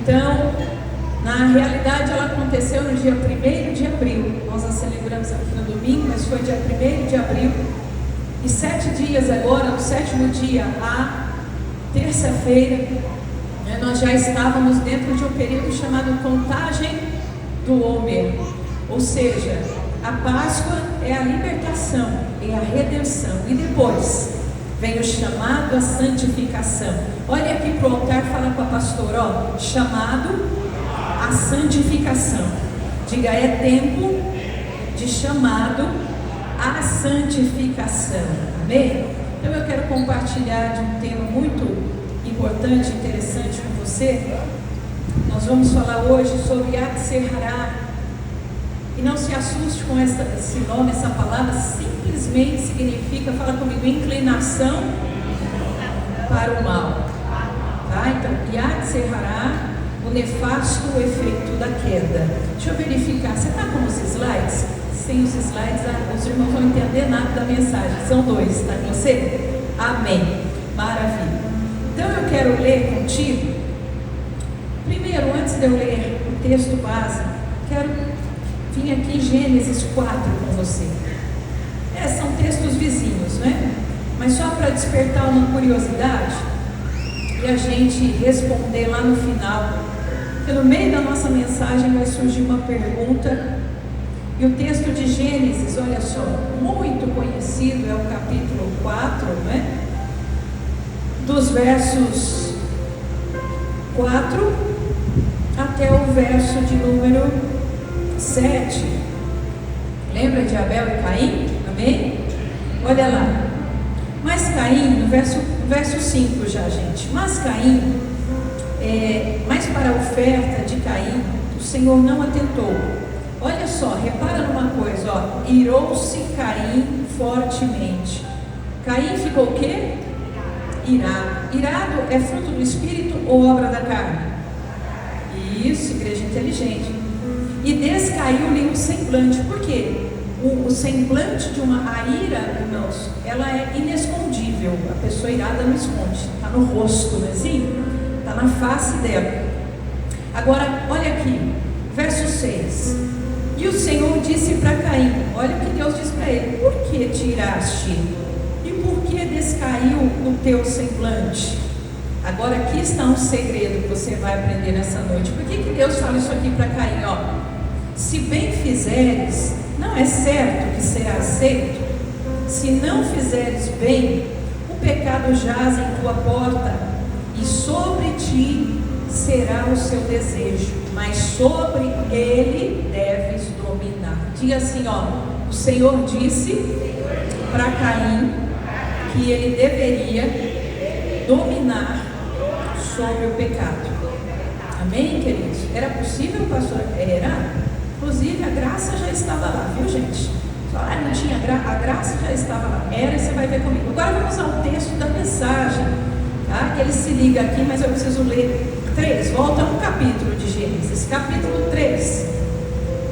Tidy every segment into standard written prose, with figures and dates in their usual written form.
Então, na realidade, ela aconteceu no dia 1º de abril. Nós a celebramos aqui no domingo, mas foi dia 1º de abril. E 7 dias agora, no 7º dia, a terça-feira, nós já estávamos dentro de um período chamado contagem do Homer. Ou seja, a Páscoa é a libertação, é a redenção. E depois vem o chamado à santificação. Olha aqui para o altar, fala com a pastora, ó, chamado à santificação. Diga, é tempo de chamado à santificação. Amém? Então eu quero compartilhar de um tema muito importante, interessante com você. Nós vamos falar hoje sobre Yad Serhará. E não se assuste com esse nome, essa palavra, simplesmente significa, fala comigo, inclinação para o mal. Tá? Então, Yad Serhará, o nefasto efeito da queda. Deixa eu verificar, você está com os slides? Sem os slides, os irmãos vão entender nada da mensagem. São 2, tá com você? Amém. Maravilha. Então eu quero ler contigo. Primeiro, antes de eu ler o texto base, quero vir aqui em Gênesis 4 com você. São textos vizinhos, né? Mas só para despertar uma curiosidade e a gente responder lá no final. Porque no meio da nossa mensagem vai surgir uma pergunta. E o texto de Gênesis, olha só, muito conhecido, é o capítulo 4, né? Dos versos 4 até o verso de número 7. Lembra de Abel e Caim? Amém? Olha lá. Mas Caim, no verso 5 já, gente. Mas Caim, mas para a oferta de Caim, o Senhor não atentou. Olha só, repara numa coisa, ó. Irou-se Caim fortemente. Caim ficou o quê? Irado. Irado é fruto do Espírito ou obra da carne? Isso, igreja inteligente. E descaiu-lhe o semblante. Por quê? O semblante de a ira, irmãos, ela é inescondível. A pessoa irada não esconde. Está no rosto, não é assim? Está na face dela. Agora, olha aqui, verso 6. E o Senhor disse para Caim, olha o que Deus diz para ele: por que te iraste? E por que descaiu o teu semblante? Agora aqui está um segredo que você vai aprender nessa noite. Por que Deus fala isso aqui para Caim? Ó, se bem fizeres, não é certo que será aceito? Se não fizeres bem, o pecado jaz em tua porta, e sobre ti será o seu desejo, mas sobre ele deves dominar. Diga assim, ó, o Senhor disse para Caim que ele deveria dominar sobre o pecado. Amém, queridos? Era possível, pastor? Era. Inclusive a graça já estava lá, viu, gente? Não tinha a graça já estava lá. Era, e você vai ver comigo. Agora vamos ao texto da mensagem, tá? Que ele se liga aqui, mas eu preciso ler 3. Volta um capítulo de Gênesis, capítulo 3.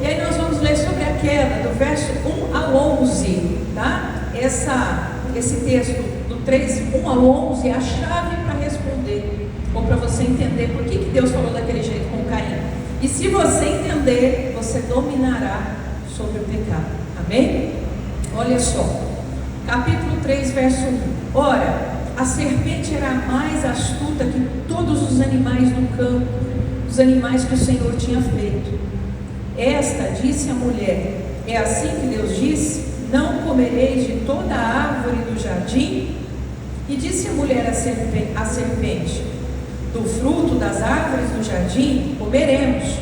E aí nós vamos ler sobre a queda, do verso 1 ao 11, tá? Esse texto do 3, 1 ao 11 é a chave para responder, ou para você entender por que Deus falou daquele jeito com Caim. E se você entender, você dominará sobre o pecado. Amém? Olha só, capítulo 3, verso 1. Ora, a serpente era mais astuta que todos os animais do campo, os animais que o Senhor tinha feito. Esta disse à mulher: é assim que Deus disse: não comereis de toda a árvore do jardim? E disse a mulher à serpente: do fruto das árvores do jardim comeremos,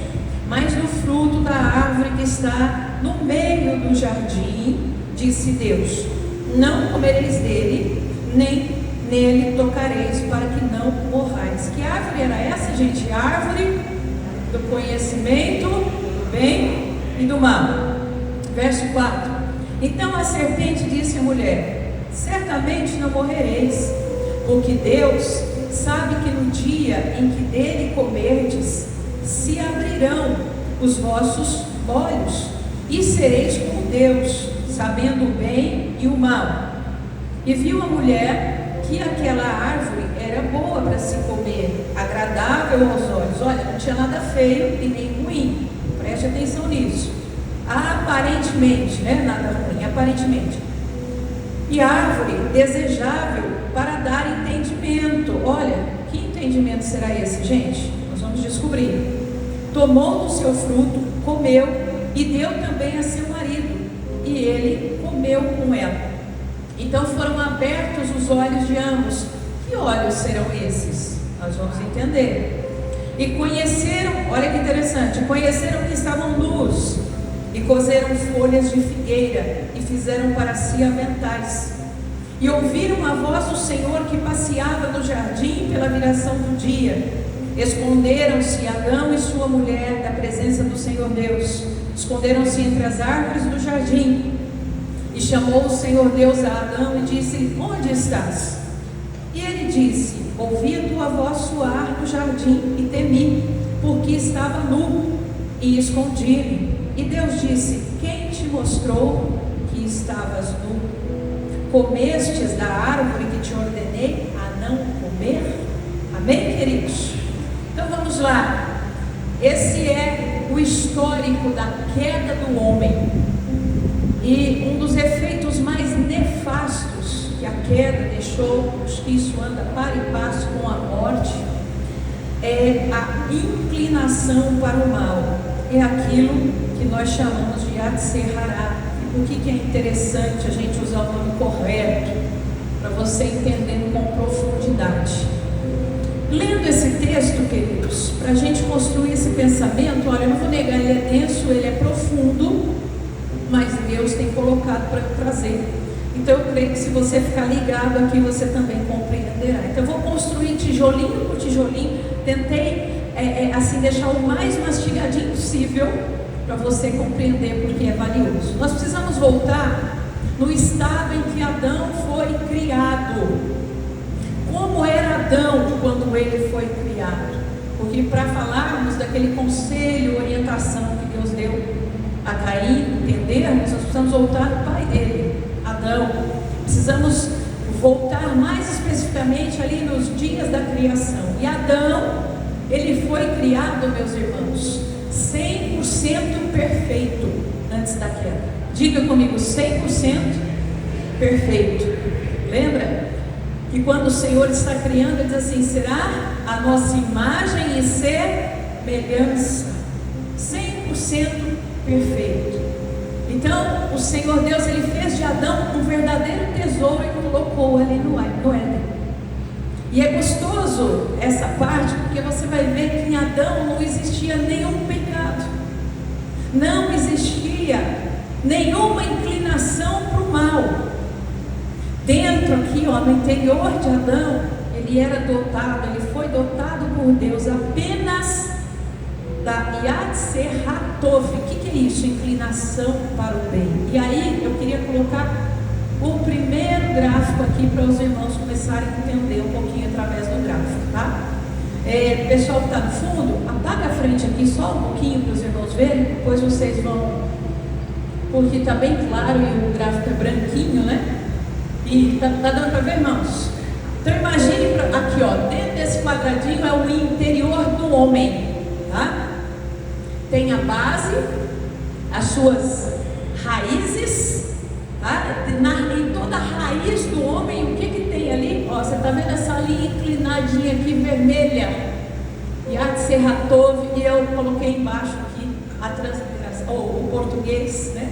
mas do fruto da árvore que está no meio do jardim, disse Deus: não comereis dele, nem nele tocareis, para que não morrais. Que árvore era essa, gente? Árvore do conhecimento do bem e do mal. Verso 4. Então a serpente disse à mulher: certamente não morrereis, porque Deus sabe que no dia em que dele comerdes, se abrirão os vossos olhos, e sereis como Deus, sabendo o bem e o mal. E viu a mulher que aquela árvore era era boa para se comer, agradável aos olhos. Olha, não tinha nada feio e nem ruim. Preste atenção nisso. Aparentemente, né? Nada ruim, aparentemente. E árvore desejável para dar entendimento. Olha, que entendimento será esse, gente? Nós vamos descobrir. Tomou do seu fruto, comeu e deu também a seu marido, e ele comeu com ela. Então foram abertos os olhos de ambos. Que olhos serão esses? Nós vamos entender. E conheceram, olha que interessante, conheceram que estavam nus, e coseram folhas de figueira, e fizeram para si aventais. E ouviram a voz do Senhor que passeava no jardim pela viração do dia. Esconderam-se Adão e sua mulher da presença do Senhor Deus. Esconderam-se entre as árvores do jardim. E chamou o Senhor Deus a Adão e disse: onde estás? E ele disse: ouvi a tua voz soar no jardim e temi, porque estava nu e escondi-me. E Deus disse: quem te mostrou que estavas nu? Comestes da árvore que te ordenei a não comer? Amém, queridos? Então vamos lá. Esse é o histórico da queda do homem. E um dos efeitos mais nefastos que a queda deixou, acho que isso anda para e passo com a morte, é a inclinação para o mal. É aquilo que nós chamamos de Yetzer Hará. E por que é interessante a gente usar o nome correto? Para você entender com profundidade. Lendo esse texto, queridos, para a gente construir esse pensamento, olha, eu não vou negar, ele é denso, ele é profundo, mas Deus tem colocado para trazer. Então eu creio que se você ficar ligado aqui, você também compreenderá. Então eu vou construir tijolinho por tijolinho. Tentei assim deixar o mais mastigadinho possível para você compreender porque é valioso. Nós precisamos voltar no estado em que Adão foi criado. Como era Adão quando ele foi criado? Porque para falarmos daquele conselho, orientação que Deus deu a Caim, entendermos, nós precisamos voltar no pai dele, Adão. Precisamos voltar mais especificamente ali nos dias da criação. E Adão, ele foi criado, meus irmãos, 100% perfeito antes da queda. Diga comigo, 100% perfeito. Lembra? E quando o Senhor está criando, ele diz assim: será a nossa imagem e semelhança, 100% perfeito. Então o Senhor Deus, ele fez de Adão um verdadeiro tesouro e colocou ali no Éden. E é gostoso essa parte, porque você vai ver que em Adão não existia nenhum pecado, não existia nenhuma inclinação para o mal. Dentro aqui, ó, no interior de Adão, ele era dotado, ele foi dotado por Deus apenas da Yetzer Hatov. O que é isso? Inclinação para o bem. E aí eu queria colocar o primeiro gráfico aqui para os irmãos começarem a entender um pouquinho através do gráfico, tá? O pessoal que está no fundo, apaga a frente aqui só um pouquinho para os irmãos verem, depois vocês vão, porque está bem claro e o gráfico é branquinho, né? E tá dando para ver, irmãos? Então imagine aqui, ó, dentro desse quadradinho é o interior do homem, tá? Tem a base, as suas raízes, tá? Em toda a raiz do homem, o que tem ali? Ó, você está vendo essa linha inclinadinha aqui, vermelha, Yetzer Hatov, e eu coloquei embaixo aqui a transliteração, ou o português, né?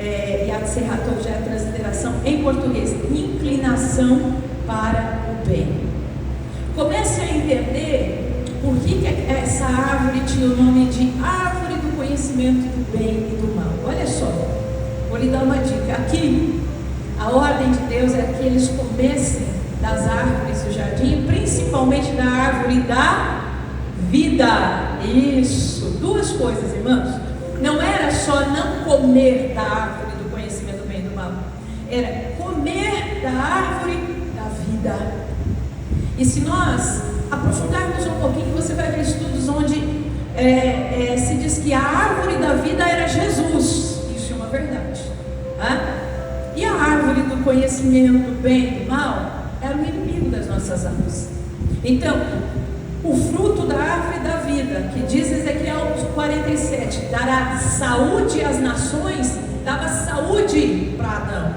Yetzer Hatov já é a transliteração em português, inclinação para o bem. Comece a entender por que essa árvore tinha o nome de árvore do conhecimento do bem e do mal. Olha só, vou lhe dar uma dica. Aqui, a ordem de Deus é que eles comessem das árvores do jardim, principalmente da árvore da vida. Isso, duas coisas, irmãos. Não era só não comer da árvore do conhecimento do bem e do mal, era comer da árvore da vida. E se nós aprofundarmos um pouquinho, você vai ver estudos onde se diz que a árvore da vida era Jesus. Isso é uma verdade, tá? E a árvore do conhecimento do bem e do mal era o inimigo das nossas almas. Então, o fruto da árvore da vida, que diz Ezequiel 47, dará saúde às nações, dava saúde para Adão.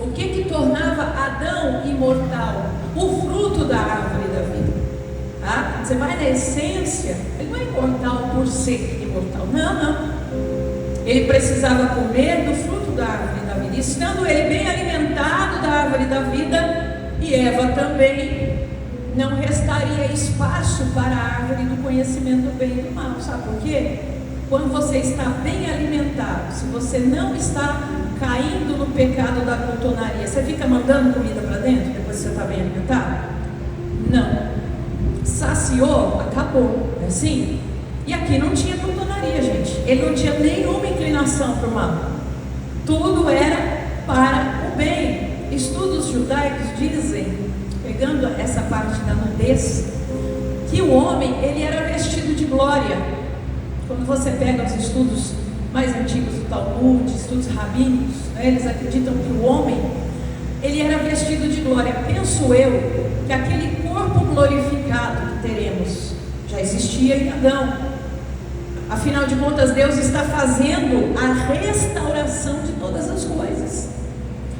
O que tornava Adão imortal? O fruto da árvore da vida. Tá? Você vai na essência, ele não é imortal por ser imortal. Não. Ele precisava comer do fruto da árvore da vida. Estando ele bem alimentado da árvore da vida, e Eva também, não restaria espaço para a árvore do conhecimento do bem e do mal. Sabe por quê? Quando você está bem alimentado, se você não está caindo no pecado da glutonaria, você fica mandando comida para dentro depois que você está bem alimentado? Não. Saciou, acabou, não é assim? E aqui não tinha glutonaria, gente. Ele não tinha nenhuma inclinação para o mal. Tudo era para o bem. Estudos judaicos dizem, pegando essa parte da nudez, que o homem, ele era vestido de glória. Quando você pega os estudos mais antigos do Talmud, estudos rabínicos, né, eles acreditam que o homem, ele era vestido de glória. Penso eu que aquele corpo glorificado que teremos já existia em Adão. Afinal de contas, Deus está fazendo a restauração de todas as coisas.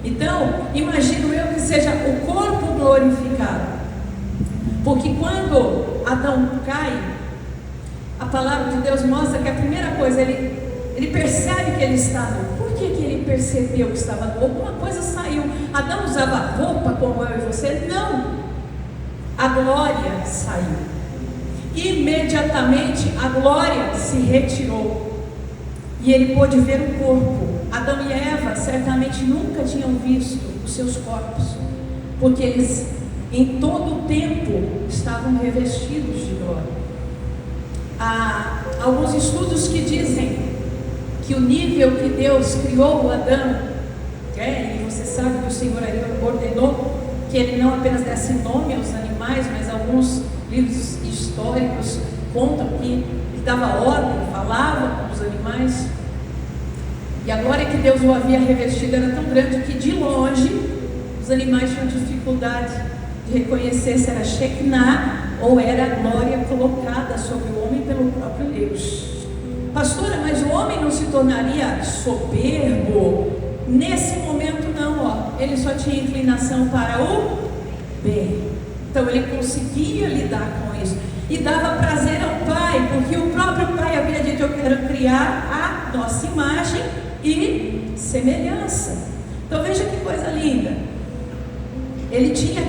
Então, imagino eu que seja o corpo glorificado. Porque quando Adão cai, a palavra de Deus mostra que a primeira coisa, ele percebe que ele está nu. Por que ele percebeu que estava nu? Alguma coisa saiu. Adão usava roupa como eu e você? Não. A glória saiu. Imediatamente a glória se retirou. E ele pôde ver o corpo. Adão e Eva certamente nunca tinham visto os seus corpos, porque eles em todo o tempo estavam revestidos de glória. Há alguns estudos que dizem que o nível que Deus criou o Adão, e você sabe que o Senhor ordenou que ele não apenas desse nome aos animais, mas alguns livros históricos contam que ele dava ordem, falava com os animais. E a glória que Deus o havia revestido era tão grande que de longe os animais tinham dificuldade de reconhecer se era Shekinah ou era a glória colocada sobre o homem pelo próprio Deus. Pastora, mas o homem não se tornaria soberbo? Nesse momento não, ele só tinha inclinação para o bem. Então ele conseguia lidar com isso. E dava prazer ao Pai, porque o próprio Pai havia dito: eu quero criar a nossa imagem e semelhança. Então veja que coisa linda. Ele tinha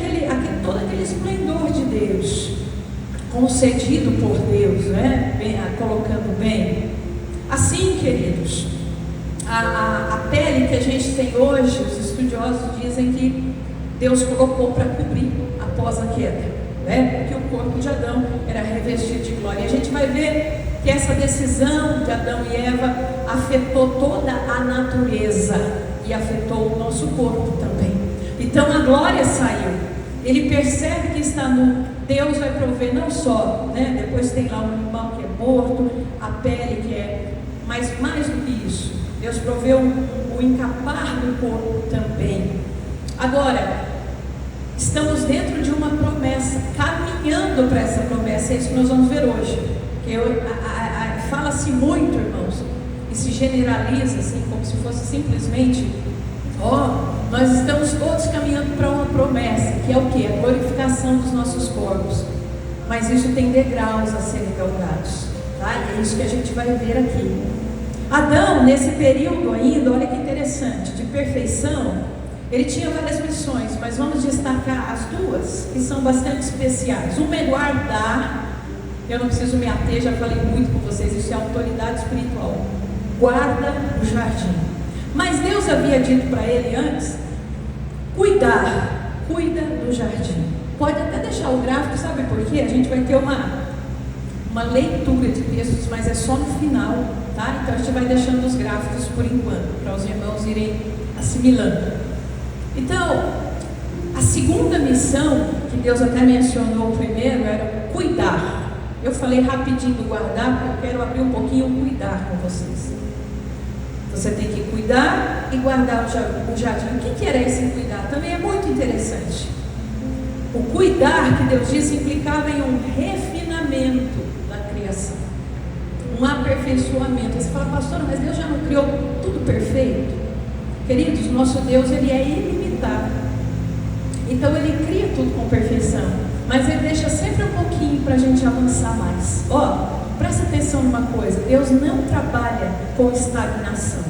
todo aquele esplendor de Deus, concedido por Deus, né? Colocando bem. Assim, queridos, a pele que a gente tem hoje, os estudiosos dizem que Deus colocou para cobrir após a queda, né? Porque o corpo de Adão era revestido de glória. E a gente vai ver que essa decisão de Adão e Eva afetou toda a natureza e afetou o nosso corpo também. Então a glória saiu. Ele percebe que está nu. Deus vai prover não só, né? Depois tem lá um animal que é morto, a pele que é, mas mais do que isso, Deus proveu o encapar do corpo também. Agora, estamos dentro de uma promessa, caminhando para essa promessa. É isso que nós vamos ver hoje. Fala-se muito, irmãos, e se generaliza assim, como se fosse simplesmente: nós estamos todos caminhando para uma promessa, que é o quê? A glorificação dos nossos corpos. Mas isso tem degraus a serem galgados, tá? É isso que a gente vai ver aqui. Adão, nesse período ainda, olha que interessante, de perfeição, ele tinha várias missões, mas vamos destacar as duas, que são bastante especiais. Uma é guardar. Eu não preciso me ater, já falei muito com vocês, isso é autoridade espiritual. Guarda o jardim. Mas Deus havia dito para ele antes: cuida do jardim. Pode até deixar o gráfico, sabe por quê? A gente vai ter uma leitura de textos, mas é só no final, tá? Então a gente vai deixando os gráficos por enquanto, para os irmãos irem assimilando. Então, a segunda missão, que Deus até mencionou primeiro, era cuidar. Eu falei rapidinho do guardar, porque eu quero abrir um pouquinho o cuidar com vocês. Você tem que cuidar e guardar o jardim. O que era esse cuidar? Também é muito interessante. O cuidar que Deus disse implicava em um refinamento da criação, um aperfeiçoamento. Aí você fala, pastora, mas Deus já não criou tudo perfeito? Queridos, nosso Deus, Ele é ilimitado. Então Ele cria tudo com perfeição, mas Ele deixa sempre um pouquinho para a gente avançar mais. Presta atenção numa coisa: Deus não trabalha com estagnação.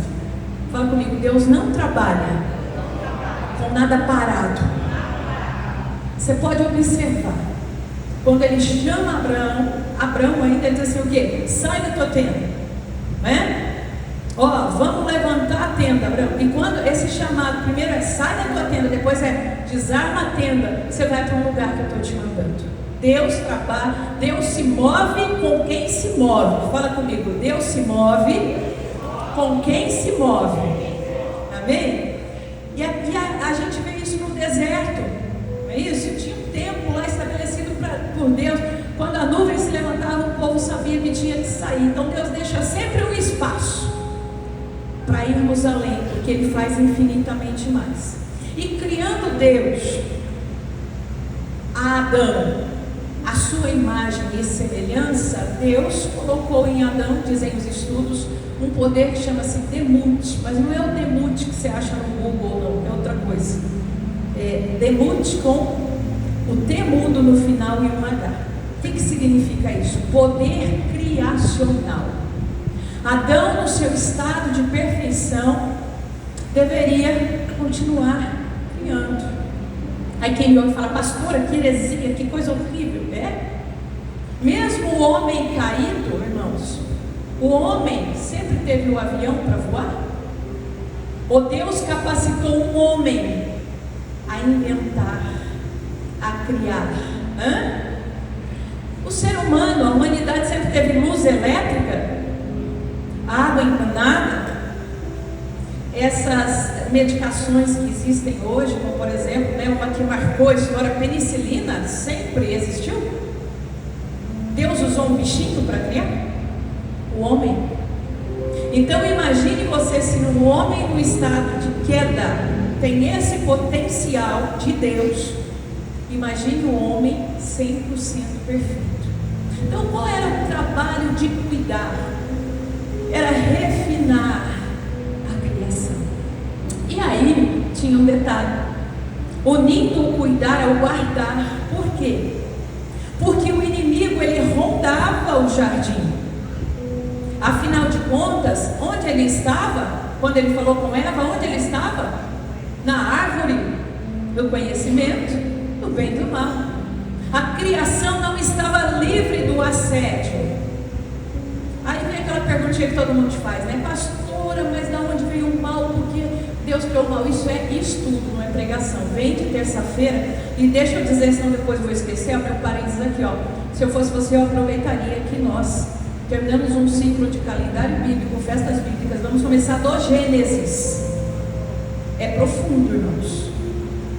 Fala comigo, Deus não trabalha com nada parado. Você pode observar, quando Ele chama Abraão ainda ele diz assim, o quê? Sai da tua tenda, né? Vamos levantar a tenda, Abraão. E quando esse chamado, primeiro é sai da tua tenda, depois é desarma a tenda, você vai para um lugar que eu estou te mandando. Deus trabalha, Deus se move com quem se move. Fala comigo, Deus se move com quem se move. Amém? E a gente vê isso no deserto, não é isso? Tinha um tempo lá estabelecido por Deus. Quando a nuvem se levantava, o povo sabia que tinha que sair. Então Deus deixa sempre um espaço para irmos além, porque Ele faz infinitamente mais. E criando Deus a Adão, a sua imagem e semelhança, Deus colocou em Adão, dizem os estudos, um poder que chama-se demute, mas não é o demute que você acha no Google, não, é outra coisa. Demute com o T mudo no final e um H. O que significa isso? Poder criacional. Adão, no seu estado de perfeição, deveria continuar criando. Aí quem me ouve fala, pastora, que heresia, que coisa horrível. Mesmo o homem caído, irmãos, o homem sempre teve o avião para voar? Ou Deus capacitou um homem a inventar, a criar? O ser humano, a humanidade sempre teve luz elétrica, água encanada. Essas medicações que existem hoje, como por exemplo, uma que marcou a história, a penicilina, sempre existiu. Deus usou um bichinho para criar? O homem. Então imagine você, se um homem no estado de queda tem esse potencial de Deus, imagine o homem 100% perfeito. Então qual era o trabalho de cuidar? Era refinar a criação. E aí tinha um detalhe: unindo o cuidar ao guardar. Por quê? Porque o inimigo, ele rondava o jardim. Afinal de contas, onde ele estava? Quando ele falou com Eva, onde ele estava? Na árvore do conhecimento do bem e do mal. A criação não estava livre do assédio. Aí vem aquela perguntinha que todo mundo te faz, né? Pastora, mas de onde veio o mal? Porque Deus criou o mal. Isso é estudo, não é pregação. Vem de terça-feira e deixa eu dizer, senão depois vou esquecer, o meu parênteses aqui, Se eu fosse você, eu aproveitaria que nós terminamos um ciclo de calendário bíblico, festas bíblicas. Vamos começar do Gênesis. É profundo, irmãos.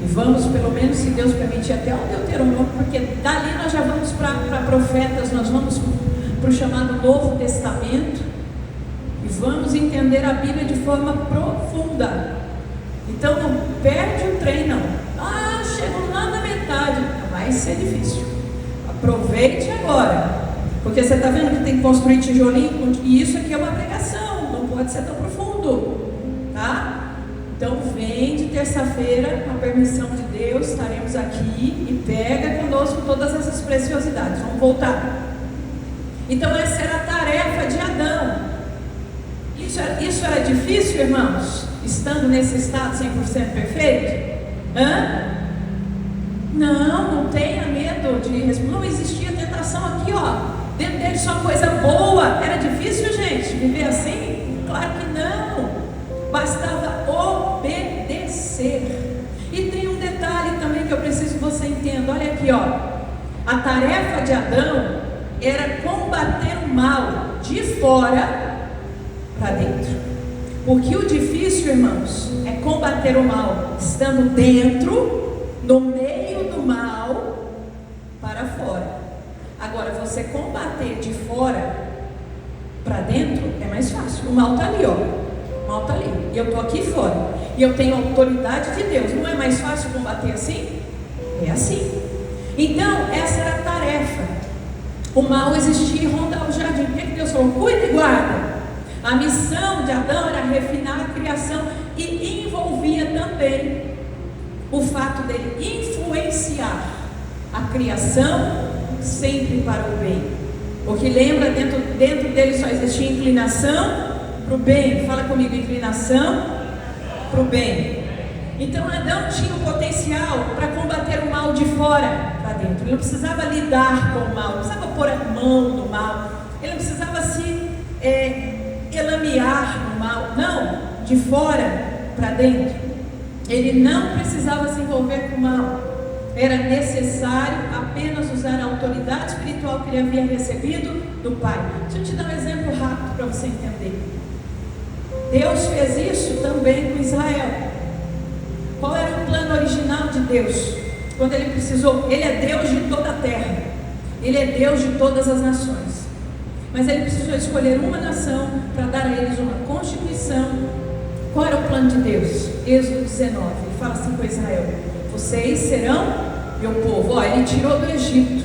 E vamos, pelo menos, se Deus permitir, até o Deuteronômio, porque dali nós já vamos para profetas, nós vamos para o chamado Novo Testamento e vamos entender a Bíblia de forma profunda. Então não perde o trem, não. Chego lá na metade, vai ser difícil. Aproveite agora, porque você está vendo que tem que construir tijolinho, e isso aqui é uma pregação, não pode ser tão profundo, tá? Então vem de terça-feira, com a permissão de Deus, estaremos aqui e pega conosco todas essas preciosidades. Vamos voltar. Então essa era a tarefa de Adão. Isso era difícil, irmãos? Estando nesse estado 100% perfeito? Não tenha medo de responder. Não existia tentação aqui, dentro dele só coisa boa. Era difícil, gente, viver assim? Claro que não. Bastava obedecer. E tem um detalhe também que eu preciso que você entenda. Olha aqui, a tarefa de Adão era combater o mal de fora para dentro. Porque o difícil, irmãos, é combater o mal estando dentro, no meio do mal, para fora. Agora, você combater de fora para dentro é mais fácil. O mal está ali, o mal está ali. E eu estou aqui fora. E eu tenho a autoridade de Deus. Não é mais fácil combater assim? É assim. Então, essa era a tarefa. O mal existia e rondar o jardim. O que Deus falou? Cuida e guarda. A missão de Adão era refinar a criação e envolvia também o fato dele influenciar a criação sempre para o bem. Porque lembra, dentro dele só existia inclinação para o bem. Fala comigo, inclinação para o bem. Então Adão tinha o potencial para combater o mal de fora para dentro. Ele não precisava lidar com o mal, não precisava pôr a mão no mal, ele não precisava se elamear no mal. Não, de fora para dentro. Ele não precisava se envolver com o mal. Era necessário apenas usar a autoridade espiritual que ele havia recebido do Pai. Deixa eu te dar um exemplo rápido para você entender. Deus fez isso também com Israel. Qual era o plano original de Deus? Quando ele precisou, ele é Deus de toda a terra, ele é Deus de todas as nações, mas ele precisou escolher uma nação para dar a eles uma constituição. Qual era o plano de Deus? Êxodo 19, ele fala assim com Israel: vocês serão meu povo. Ele tirou do Egito,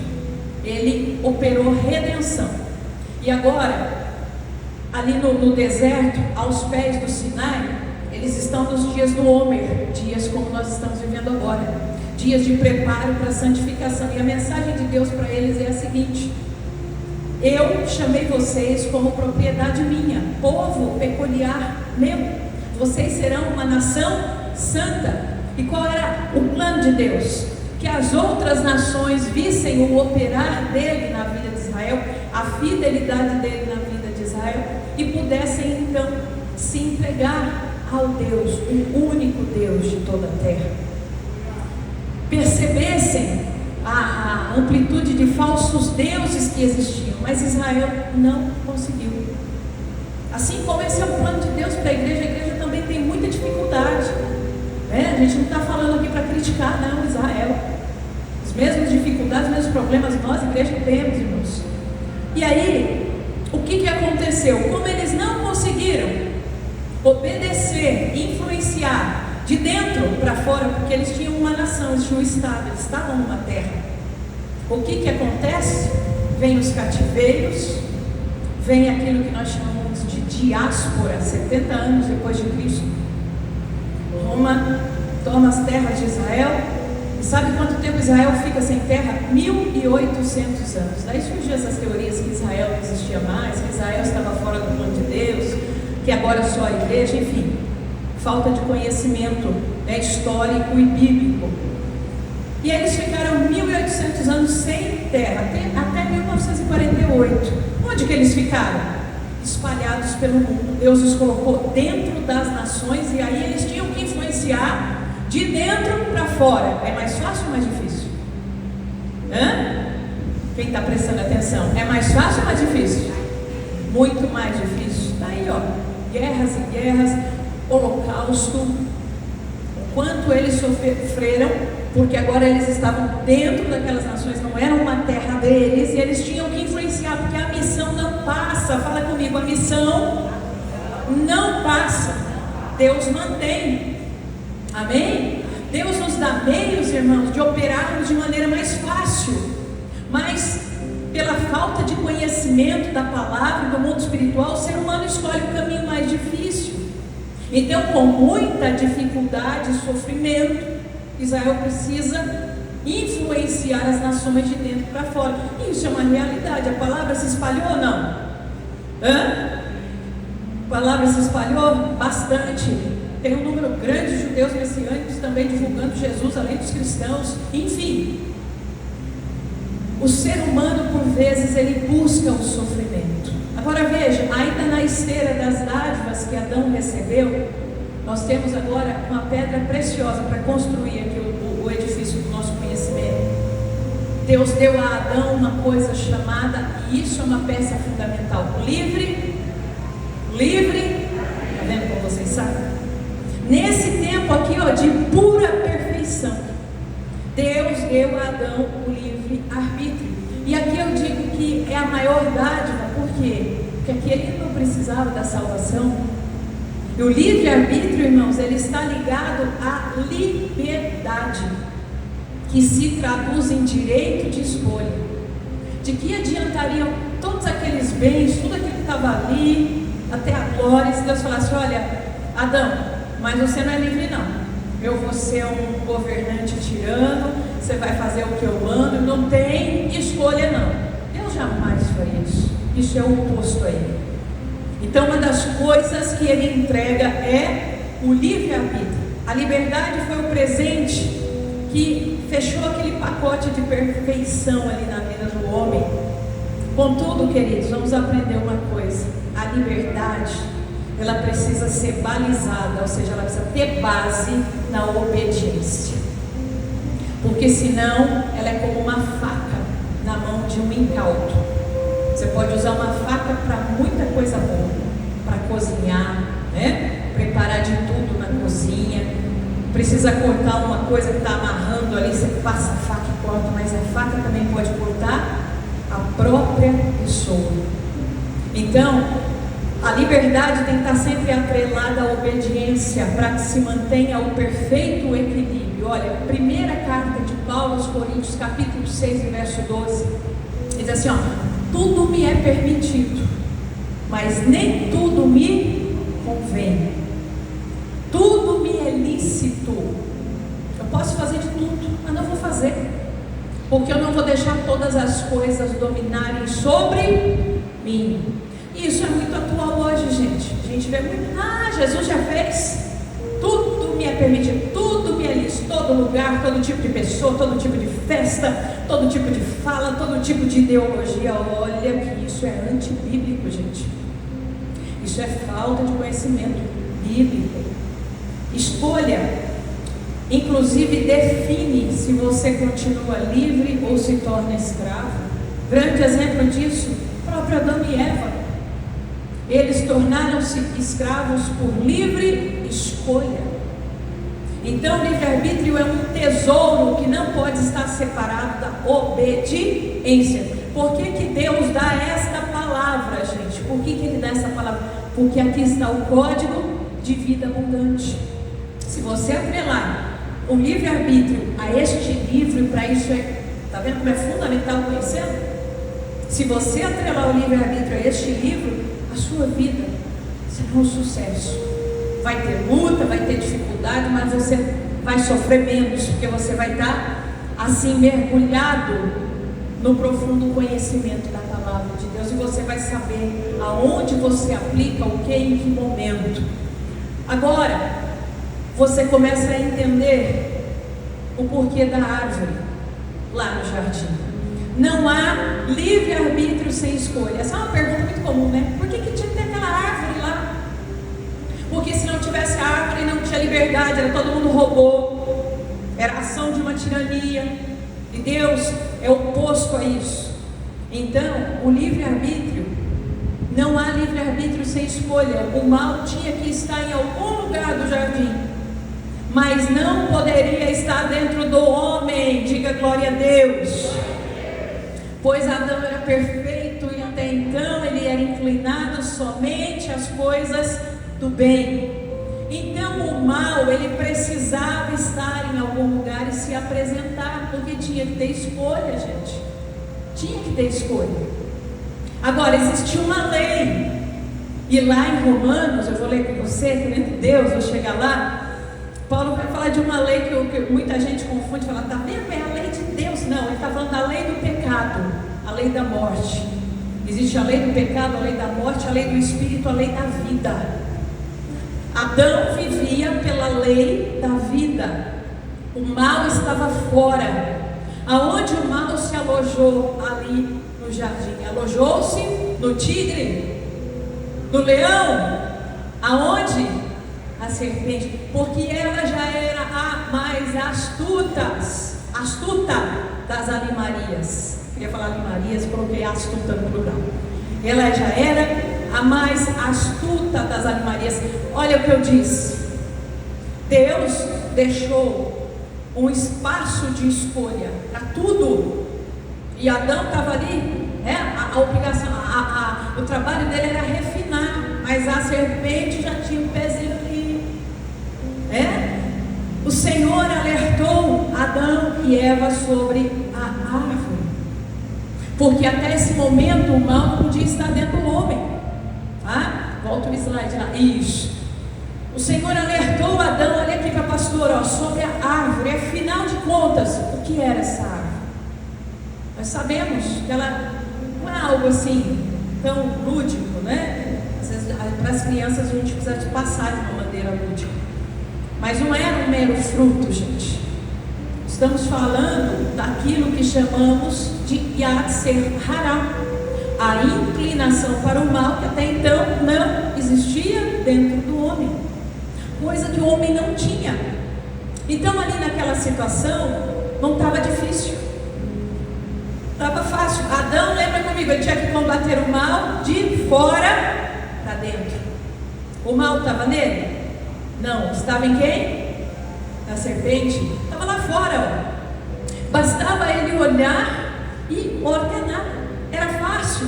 ele operou redenção, e agora ali no deserto, aos pés do Sinai, eles estão nos dias do Homer, dias como nós estamos vivendo agora, dias de preparo para a santificação. E a mensagem de Deus para eles é a seguinte: eu chamei vocês como propriedade minha, povo peculiar meu. Vocês serão uma nação santa. E qual era o plano de Deus? Que as outras nações vissem o operar dele na vida de Israel, a fidelidade dele na vida de Israel, e pudessem então se entregar ao Deus, o único Deus de toda a terra. Percebessem a amplitude de falsos deuses que existiam, mas Israel não conseguiu. Assim como esse é o plano de Deus para a igreja também tem muita dificuldade, né? A gente não está falando aqui para criticar, não, Israel. As mesmas dificuldades, os mesmos problemas nós, igreja, temos, irmãos. E aí, o que aconteceu? Como eles não conseguiram obedecer, influenciar de dentro para fora, porque eles tinham uma nação, eles tinham um estado, eles estavam numa terra. O que acontece? Vem os cativeiros, vem aquilo que nós chamamos de diáspora, 70 anos depois de Cristo. Roma toma as terras de Israel, e sabe quanto tempo Israel fica sem terra? 1800 anos. Daí surgiam essas teorias que Israel não existia mais, que Israel estava fora do plano de Deus, que agora só a igreja, enfim, falta de conhecimento histórico e bíblico. E eles ficaram 1800 anos sem terra, até 1948. Onde que eles ficaram? Espalhados pelo mundo. Deus os colocou dentro das nações, e aí eles tinham que influenciar de dentro para fora. É mais fácil ou mais difícil? Quem está prestando atenção? É mais fácil ou mais difícil? Muito mais difícil. Está aí, ó, guerras e guerras, holocausto, o quanto eles sofreram, porque agora eles estavam dentro daquelas nações, não era uma terra deles, e eles tinham que influenciar, porque a missão não passa. Fala comigo, a missão não passa, Deus mantém. Amém? Deus nos dá meios, irmãos, de operarmos de maneira mais fácil, mas pela falta de conhecimento da palavra, do mundo espiritual, o ser humano escolhe o caminho mais difícil. Então, com muita dificuldade e sofrimento, Israel precisa influenciar as nações de dentro para fora. Isso é uma realidade. A palavra se espalhou ou não? A palavra se espalhou bastante. Tem um número grande de judeus messiânicos também divulgando Jesus, além dos cristãos. Enfim, o ser humano, por vezes, ele busca o sofrimento. Agora veja, ainda na esteira das dádivas que Adão recebeu, nós temos agora uma pedra preciosa para construir aqui o edifício do nosso conhecimento. Deus deu a Adão uma coisa chamada, e isso é uma peça fundamental, livre, está vendo como vocês sabem? Nesse tempo aqui, ó, de pura perfeição, Deus deu a Adão o livre arbítrio. E aqui eu digo que é a maior dádiva. Por quê? Porque aqui ele não precisava da salvação. E o livre arbítrio, irmãos, ele está ligado à liberdade. que se traduz em direito de escolha. De que adiantariam todos aqueles bens, tudo aquilo que estava ali, até a glória, se Deus falasse: olha, Adão, mas você não é livre não, eu vou ser um governante tirano, você vai fazer o que eu mando, não tem escolha não. Deus jamais faria isso, isso é o oposto a Ele. Então uma das coisas que Ele entrega é o livre-arbítrio. A liberdade foi o presente que fechou aquele pacote de perfeição ali na vida do homem. Contudo, queridos, vamos aprender uma coisa: a liberdade, ela precisa ser balizada, ou seja, ela precisa ter base na obediência, porque senão ela é como uma faca na mão de um incauto. Você pode usar uma faca para muita coisa boa, para cozinhar, né? Preparar de tudo na cozinha. Precisa cortar uma coisa que está amarrando ali, você passa a faca e corta, mas a faca também pode cortar a própria pessoa. Então, a liberdade tem que estar sempre atrelada à obediência, para que se mantenha o perfeito equilíbrio. Olha, primeira carta de Paulo aos Coríntios, capítulo 6, verso 12, diz assim, ó: tudo me é permitido, mas nem tudo me convém. Tudo me é lícito. Eu posso fazer de tudo, mas não vou fazer, porque eu não vou deixar todas as coisas dominarem sobre mim. E isso é muito atual hoje, gente. A gente vê muito: Jesus já fez. Tudo me é permitido, tudo me é lícito, todo lugar, todo tipo de pessoa, todo tipo de festa, todo tipo de fala, todo tipo de ideologia. Olha que isso é antibíblico, gente. Isso é falta de conhecimento bíblico. Escolha, inclusive, define se você continua livre ou se torna escravo. Grande exemplo disso, o próprio Adão e Eva. Eles tornaram-se escravos por livre escolha. Então, o livre-arbítrio é um tesouro que não pode estar separado da obediência. Por que Deus dá esta palavra, gente? Por que Ele dá essa palavra? Porque aqui está o código de vida abundante. Se você atrelar o livre-arbítrio a este livro, e para isso está vendo como é fundamental conhecê-lo? Se você atrelar o livre-arbítrio a este livro, a sua vida será um sucesso. Vai ter luta, vai ter dificuldade, mas você vai sofrer menos, porque você vai estar assim mergulhado no profundo conhecimento da palavra de Deus, e você vai saber aonde você aplica o que, em que momento. Agora você começa a entender o porquê da árvore lá no jardim. Não há livre-arbítrio sem escolha. Essa é uma pergunta muito comum, né? Por que tinha que ter aquela árvore lá? Porque se não tivesse árvore, não tinha liberdade, era todo mundo robô, era ação de uma tirania, e Deus é oposto a isso. Então, o livre-arbítrio, não há livre-arbítrio sem escolha. O mal tinha que estar em algum lugar do jardim, mas não poderia estar dentro do homem. Diga glória a Deus. Pois Adão era perfeito e até então ele era inclinado somente às coisas do bem. Então o mal, ele precisava estar em algum lugar e se apresentar, porque tinha que ter escolha, gente. Tinha que ter escolha. Agora, existia uma lei, e lá em Romanos, eu vou ler com você, querendo Deus, vou chegar lá. Paulo vai falar de uma lei que muita gente confunde, fala: tá vendo? É a lei de Deus. Não, ele está falando da lei do pecado, a lei da morte. Existe a lei do pecado, a lei da morte, a lei do espírito, a lei da vida. Adão vivia pela lei da vida. O mal estava fora. Aonde o mal se alojou? Ali no jardim. Alojou-se no tigre, no leão. Aonde? A serpente, porque ela já era a mais astuta das animarias. Queria falar animarias, coloquei astuta no plural. Ela já era a mais astuta das animarias. Olha o que eu disse. Deus deixou um espaço de escolha para tudo, e Adão estava ali, a obrigação, o trabalho dele era refinar, mas a serpente já tinha um pezinho ali. O Senhor alertou Adão Adão e Eva sobre a árvore. Porque até esse momento o mal não podia estar dentro do homem. Volta o slide lá. Isso. O Senhor alertou Adão, olha aqui para a pastora, sobre a árvore. Afinal de contas, o que era essa árvore? Nós sabemos que ela não é algo assim tão lúdico, né? Às vezes para as crianças a gente precisa de passar de uma maneira lúdica. Mas não era um mero fruto, gente. Estamos falando daquilo que chamamos de Yatzer Hara, a inclinação para o mal que até então não existia dentro do homem, coisa que o homem não tinha. Então ali naquela situação não estava difícil, estava fácil. Adão, lembra comigo, ele tinha que combater o mal de fora para dentro. O mal estava nele? Não. Estava em quem? Na serpente. Estava lá fora, bastava ele olhar e ordenar. Era fácil,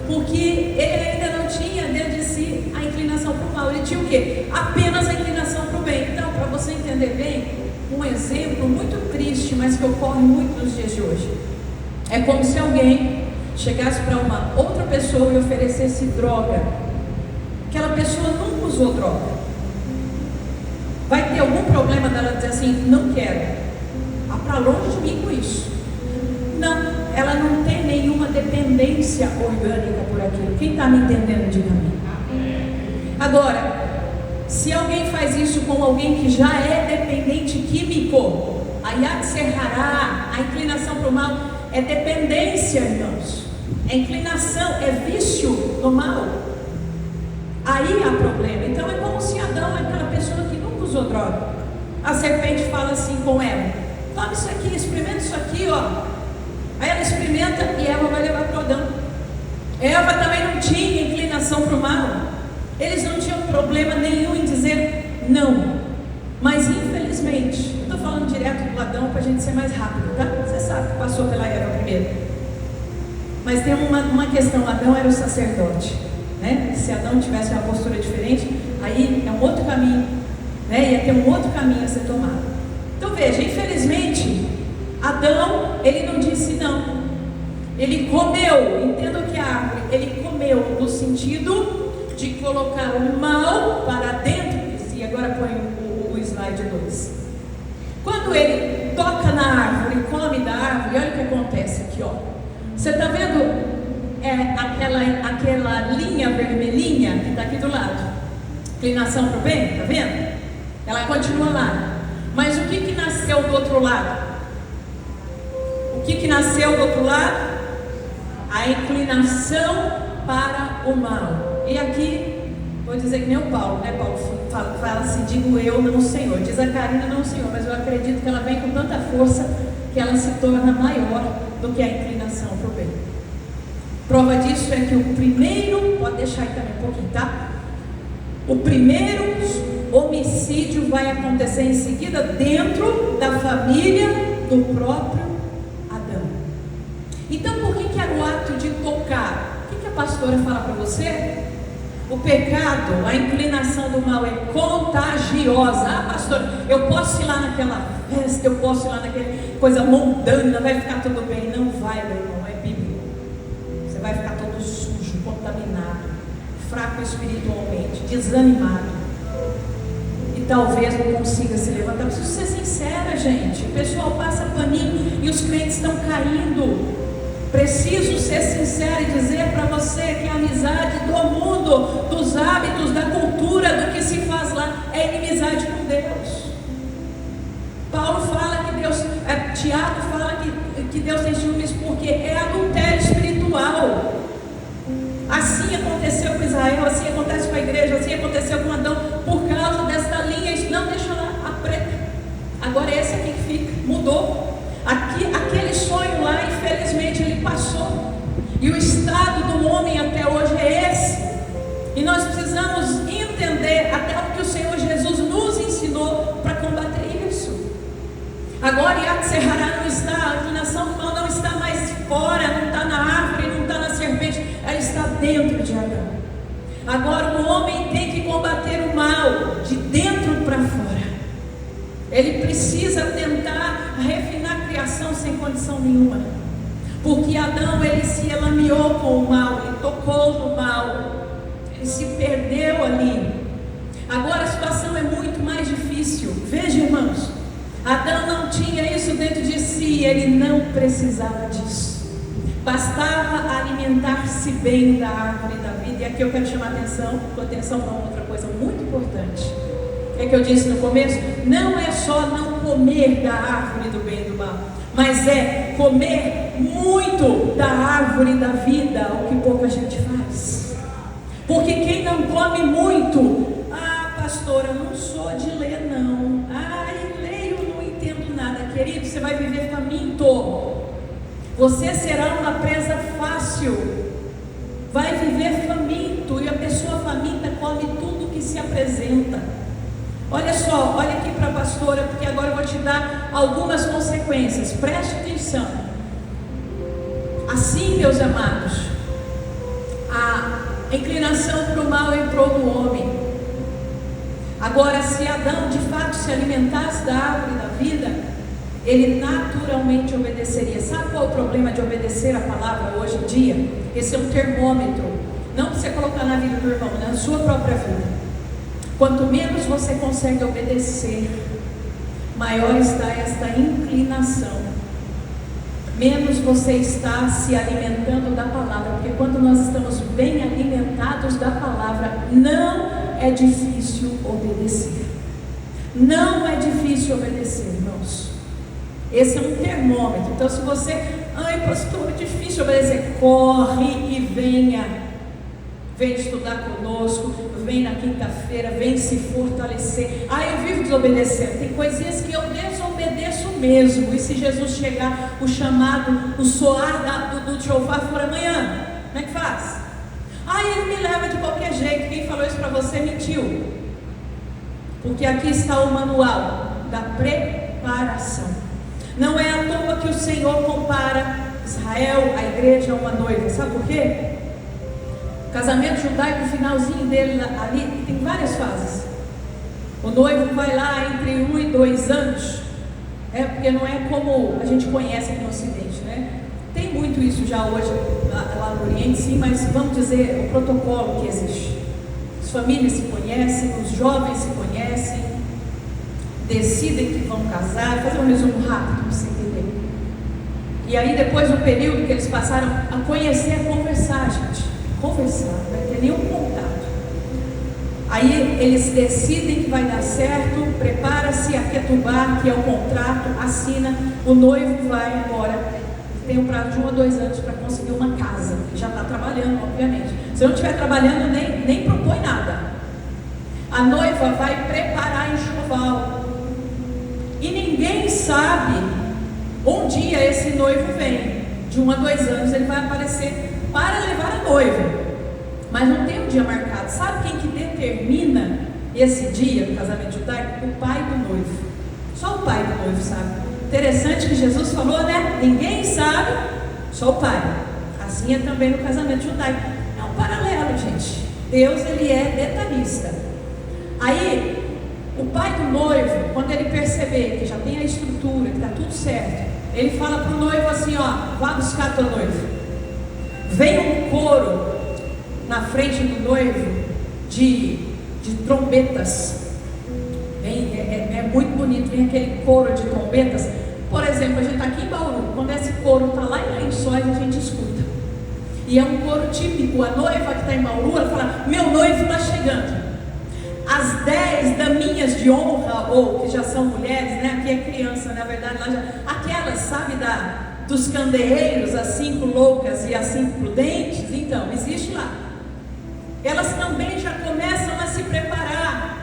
porque ele ainda não tinha dentro de si a inclinação para o mal. Ele tinha o quê? Apenas a inclinação para o bem. Então, para você entender bem, um exemplo muito triste, mas que ocorre muito nos dias de hoje. É como se alguém chegasse para uma outra pessoa e oferecesse droga. Aquela pessoa nunca usou droga. Vai ter algum problema dela dizer assim, não quero. Para longe de mim com isso. Não, ela não tem nenhuma dependência orgânica por aquilo. Quem está me entendendo, diga a mim. Agora, se alguém faz isso com alguém que já é dependente químico, a Yatzer Hara, a inclinação para o mal, é dependência, irmãos. É inclinação, é vício no mal. Aí há problema. Então é como se Adão é aquela pessoa que nunca usou droga. A serpente fala assim com Eva: toma isso aqui, experimenta isso aqui, ó. Aí ela experimenta e Eva vai levar para Adão. Eva também não tinha inclinação para o mal. Eles não tinham problema nenhum em dizer não. Mas infelizmente, eu estou falando direto do Adão para a gente ser mais rápido, tá? Você sabe que passou pela Eva primeiro. Mas tem uma questão, Adão era o sacerdote, né? Se Adão tivesse uma postura diferente, aí é um outro caminho, né? Ia ter um outro caminho a ser tomado. Então veja, infelizmente, Adão, ele não disse não. Ele comeu, entenda o que é a árvore, ele comeu no sentido de colocar o mal para dentro de si. Agora põe o slide 2. Quando ele toca na árvore, come da árvore, olha o que acontece aqui, ó. Você está vendo aquela linha vermelhinha que está aqui do lado? Inclinação para o bem, está vendo? Ela continua lá. Mas o que nasceu do outro lado? O que nasceu do outro lado? A inclinação para o mal. E aqui, vou dizer que nem o Paulo, né? Paulo fala assim, digo eu, não o Senhor. Diz a Karina, não o Senhor. Mas eu acredito que ela vem com tanta força que ela se torna maior do que a inclinação para o bem. Prova disso é que o primeiro, pode deixar aí também um pouquinho, tá? O primeiro homicídio vai acontecer em seguida dentro da família do próprio Adão. Então, por que era o ato de tocar? O que a pastora fala para você? O pecado, a inclinação do mal é contagiosa. Ah, pastor, eu posso ir lá naquela festa, eu posso ir lá naquela coisa mundana, vai ficar tudo bem. Não vai, meu irmão, é bíblico. Você vai ficar todo sujo, contaminado, fraco espiritualmente, desanimado. E talvez não consiga se levantar. Preciso ser sincera, gente. O pessoal passa paninho e os crentes estão caindo. Preciso ser sincera e dizer para você que a amizade do mundo, dos hábitos, da cultura, do que se faz lá, é inimizade com Deus. Paulo fala que Deus, Tiago fala que Deus tem ciúmes porque é adultério espiritual. Assim aconteceu com Israel, assim acontece com a igreja, assim aconteceu com Adão, por causa desta linha. Não deixa lá a preta. Agora esse aqui que fica, mudou. Aquele sonho lá, infelizmente, ele passou. E o estado do homem até hoje é esse. E nós precisamos entender até o que o Senhor Jesus nos ensinou para combater isso. Agora Yatzer Hara não está, a inclinação do mal não está mais fora, não está na árvore, não está na serpente, ela está dentro de Adão. Agora o homem tem que combater o mal de dentro para fora. Ele precisa tentar refinar a criação sem condição nenhuma. Porque Adão, ele se elameou com o mal, ele tocou no mal, ele se perdeu ali. Agora a situação é muito mais difícil. Veja, irmãos, Adão não tinha isso dentro de si, ele não precisava disso. Bastava alimentar-se bem da árvore da vida. E aqui eu quero chamar atenção para outra coisa muito importante. O que eu disse no começo? Não é só não comer da árvore do bem e do mal, mas é comer muito da árvore da vida, o que pouca gente faz. Porque quem não come muito, pastora, eu não sou de ler não, leio, não entendo nada. Querido, você vai viver faminto. Você será uma presa fácil. Vai viver faminto. E a pessoa faminta come tudo que se apresenta. Olha só, olha aqui para a pastora, porque agora eu vou te dar algumas consequências. Preste atenção. Assim, meus amados, a inclinação para o mal entrou no homem. Agora, se Adão de fato se alimentasse da árvore da vida, ele naturalmente obedeceria. Sabe qual é o problema de obedecer a palavra hoje em dia? Esse é um termômetro, não para você colocar na vida do irmão, na sua própria vida. Quanto menos você consegue obedecer, maior está esta inclinação, menos você está se alimentando da palavra. Porque quando nós estamos bem alimentados da palavra, não é difícil obedecer. Não é difícil obedecer, irmãos. Esse é um termômetro. Então, se você, pastor, é difícil obedecer, corre e venha. Vem estudar conosco, vem na quinta-feira, vem se fortalecer. Eu vivo desobedecendo. Tem coisinhas que eu desobedeço mesmo. E se Jesus chegar, o chamado, o soar do shofar for amanhã, como é que faz? Ele me leva de qualquer jeito. Quem falou isso para você mentiu. Porque aqui está o manual da preparação. Não é à toa que o Senhor compara Israel, a igreja, a uma noiva. Sabe por quê? O casamento judaico, o finalzinho dele ali, tem várias fases. O noivo vai lá entre 1 e 2 anos. Porque não é como a gente conhece aqui no Ocidente, né? Tem muito isso já hoje lá no Oriente, sim, mas vamos dizer o protocolo que existe. As famílias se conhecem, os jovens se conhecem, decidem que vão casar. Vou fazer um resumo rápido para você entender. E aí depois do período que eles passaram a conhecer, a conversar, gente. Conversar, não vai ter nenhum contato. Aí eles decidem que vai dar certo, prepara-se a Ketubá, que é o contrato, assina, o noivo vai embora. Tem um prazo de 1 a 2 anos para conseguir uma casa. Já está trabalhando, obviamente. Se não estiver trabalhando, nem propõe nada. A noiva vai preparar enxoval. E ninguém sabe. Um dia esse noivo vem. De 1 a 2 anos ele vai aparecer para levar a noiva. Mas não tem um dia marcado. Sabe quem que determina esse dia do casamento judaico? O pai do noivo. Só o pai do noivo sabe. Interessante que Jesus falou, né? Ninguém sabe, só o pai. Assim é também no casamento judaico. É um paralelo, gente. Deus, ele é detalhista. Aí, o pai do noivo, quando ele perceber que já tem a estrutura, que está tudo certo, ele fala para o noivo assim, vá buscar tua noiva. Vem um coro na frente do noivo de trombetas. É muito bonito, vem aquele coro de trombetas. Por exemplo, a gente está aqui em Bauru. Quando esse coro está lá em Lençóis, a gente escuta. E é um coro típico. A noiva que está em Bauru, ela fala, meu noivo está chegando. As 10 daminhas de honra, ou que já são mulheres, né? Aqui é criança, na verdade, lá já, aquelas, sabe, dos candeeiros, as 5 loucas e as 5 prudentes. Então, existe lá. Elas também já começam a se preparar.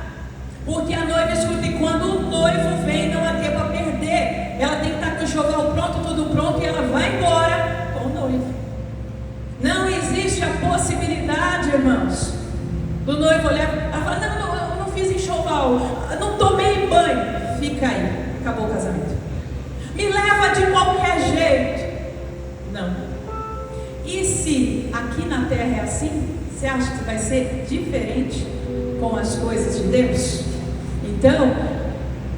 Porque a noiva escuta, e quando o noivo vem, não há tempo para perder. Ela tem que estar com o enxoval pronto, tudo pronto, e ela vai embora com o noivo. Não existe a possibilidade, irmãos, do noivo olhar, ela fala, não, eu não fiz enxoval, não tomei banho. Fica aí, acabou o casamento. Me leva de qualquer jeito. Não. E se aqui na terra é assim, você acha que vai ser diferente com as coisas de Deus? Então,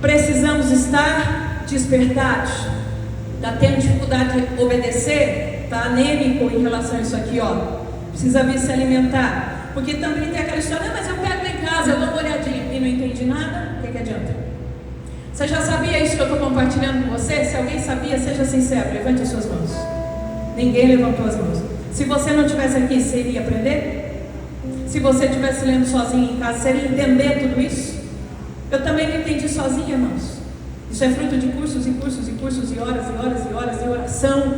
Precisamos estar despertados. Está tendo dificuldade de obedecer? Está anêmico em relação a isso aqui, ó. Precisa vir se alimentar. Porque também tem aquela história, mas eu pego em casa, eu dou uma olhadinha e não entendi nada, o que adianta? Você já sabia isso que eu estou compartilhando com você? Se alguém sabia, seja sincero, levante as suas mãos. Ninguém levantou as mãos. Se você não estivesse aqui, você iria aprender? Se você estivesse lendo sozinho em casa, você iria entender tudo isso? Eu também não entendi sozinha, irmãos. Isso é fruto de cursos e cursos e cursos e horas e horas e horas de oração.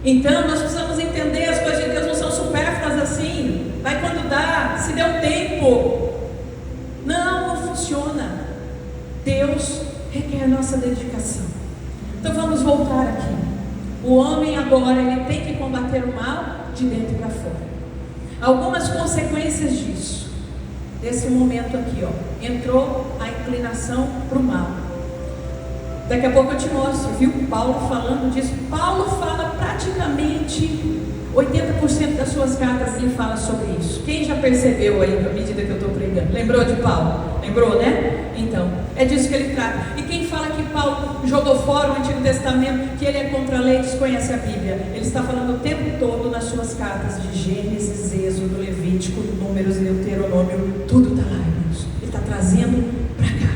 Então nós precisamos entender, as coisas de Deus não são supérfluas assim. Vai quando dá, se deu tempo. Não funciona. Deus requer a nossa dedicação. Então vamos voltar aqui. O homem agora, ele tem que combater o mal de dentro para fora. Algumas consequências disso. Desse momento aqui, ó, entrou a inclinação para o mal. Daqui a pouco eu te mostro, viu? Paulo falando disso. Paulo fala praticamente 80% das suas cartas, ele fala sobre isso. Quem já percebeu aí, à medida que eu estou pregando? Lembrou de Paulo? Lembrou, né? Então, é disso que ele trata. E quem fala que Paulo jogou fora o Antigo Testamento, que ele é contra a lei, desconhece a Bíblia. Ele está falando o tempo todo nas suas cartas de Gênesis, Êxodo, Levítico, Números, Deuteronômio, tudo está lá, irmãos. Ele está trazendo para cá.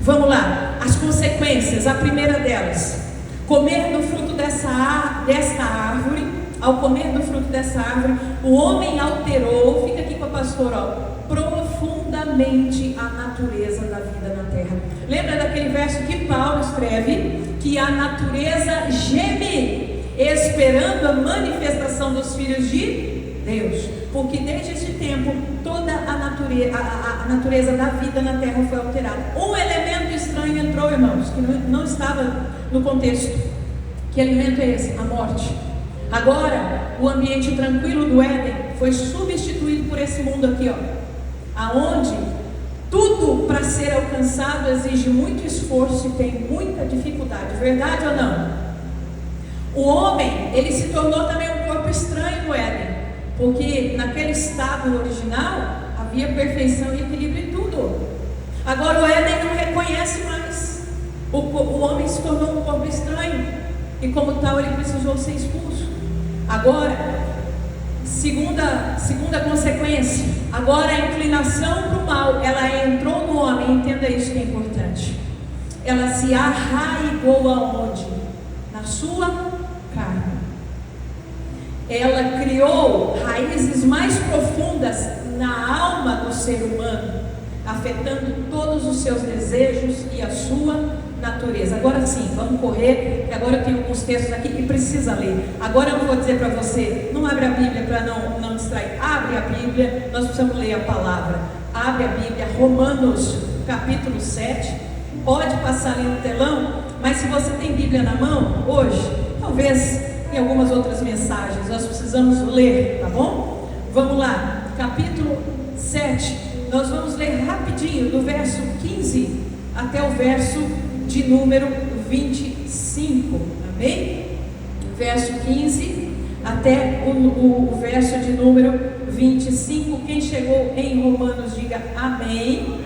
Vamos lá, as consequências. A primeira delas, comer do fruto desta árvore. Ao comer do fruto dessa árvore, o homem alterou, fica aqui com a pastora, ó, profundamente a natureza da vida na terra. Lembra daquele verso que Paulo escreve? Que a natureza geme, esperando a manifestação dos filhos de Deus. Porque desde esse tempo, toda a natureza da vida na terra foi alterada. Um elemento estranho entrou, irmãos, que não estava no contexto. Que elemento é esse? A morte. Agora, o ambiente tranquilo do Éden foi substituído por esse mundo aqui, ó, aonde tudo para ser alcançado exige muito esforço e tem muita dificuldade. Verdade ou não? O homem, ele se tornou também um corpo estranho no Éden, porque naquele estado original havia perfeição e equilíbrio em tudo. Agora o Éden não reconhece mais. O homem se tornou um corpo estranho e como tal ele precisou ser expulso. Agora, segunda consequência, agora a inclinação para o mal, ela entrou no homem, entenda isso que é importante. Ela se arraigou aonde? Na sua carne. Ela criou raízes mais profundas na alma do ser humano, afetando todos os seus desejos e a sua natureza. Agora sim, vamos correr, que agora eu tenho alguns textos aqui que precisa ler. Agora eu não vou dizer para você, não abre a Bíblia para não distrair. Abre a Bíblia, nós precisamos ler a palavra. Abre a Bíblia, Romanos capítulo 7. Pode passar ali no telão, mas se você tem Bíblia na mão, hoje, talvez em algumas outras mensagens, nós precisamos ler, tá bom? Vamos lá, capítulo 7. Nós vamos ler rapidinho, do verso 15 até o verso de número 25, amém? Verso 15 até o verso de número 25. Quem chegou em Romanos, diga amém.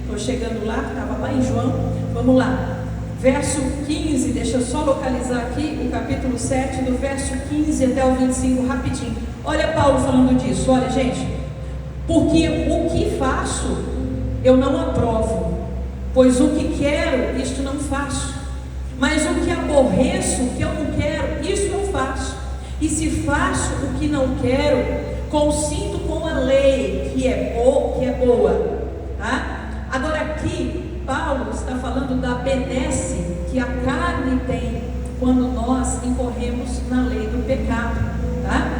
Estou chegando lá, estava lá em João. Vamos lá, verso 15, deixa eu só localizar aqui o capítulo 7, do verso 15 até o 25, rapidinho. Olha Paulo falando disso, olha gente, porque o que faço eu não aprovo, pois o que quero, isto não faço, mas o que aborreço, o que eu não quero, isso eu faço. E se faço o que não quero, consinto com a lei que é boa, tá? Agora aqui, Paulo está falando da benesse que a carne tem quando nós incorremos na lei do pecado, tá?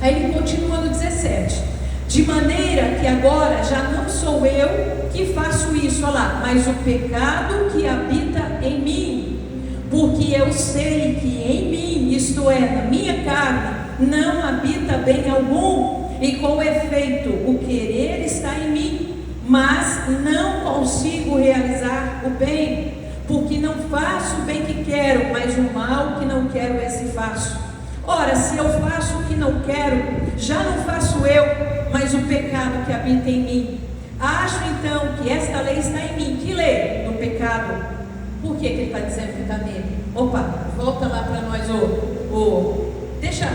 Aí ele continua no 17. De maneira que agora já não sou eu que faço isso, olha lá, mas o pecado que habita em mim. Porque eu sei que em mim, isto é, na minha carne, não habita bem algum. E com efeito, o querer está em mim, mas não consigo realizar o bem. Porque não faço o bem que quero, mas o mal que não quero, esse faço. Ora, se eu faço o que não quero, já não faço eu, mas o pecado que habita em mim. Acho então que esta lei está em mim. Que lei? Do pecado. Por que ele está dizendo que está nele? Opa, volta lá para nós, deixa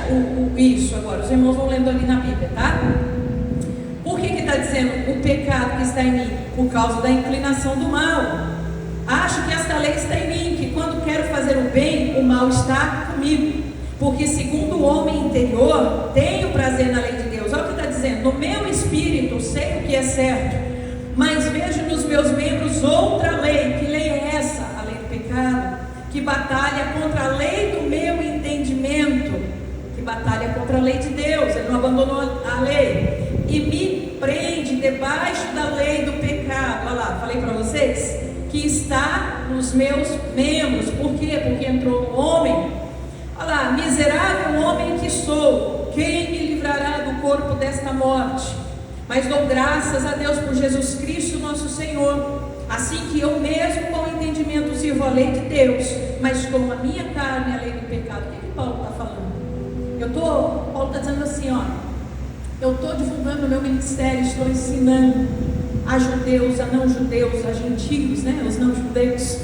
isso agora, os irmãos vão lendo ali na Bíblia, tá? Por que está dizendo o pecado que está em mim? Por causa da inclinação do mal. Acho que esta lei está em mim, que quando quero fazer o bem, o mal está comigo. Porque segundo o homem interior, tenho prazer na lei de Deus. Olha o que está dizendo: no meu espírito sei o que é certo, mas vejo nos meus membros outra lei. Que lei é essa? A lei do pecado, que batalha contra a lei do meu entendimento, que batalha contra a lei de Deus. Ele não abandonou a lei e me prende debaixo da lei do pecado. Olha lá, falei para vocês que está nos meus membros. Por quê? Porque entrou no homem. Olha lá, miserável homem que sou, quem me livrará do corpo desta morte? Mas dou graças a Deus por Jesus Cristo nosso Senhor, assim que eu mesmo com entendimento sirvo a lei de Deus, mas com a minha carne a lei do pecado. O que Paulo está falando? Paulo está dizendo assim, eu estou divulgando o meu ministério, estou ensinando a judeus, a não judeus, a gentios, os não judeus,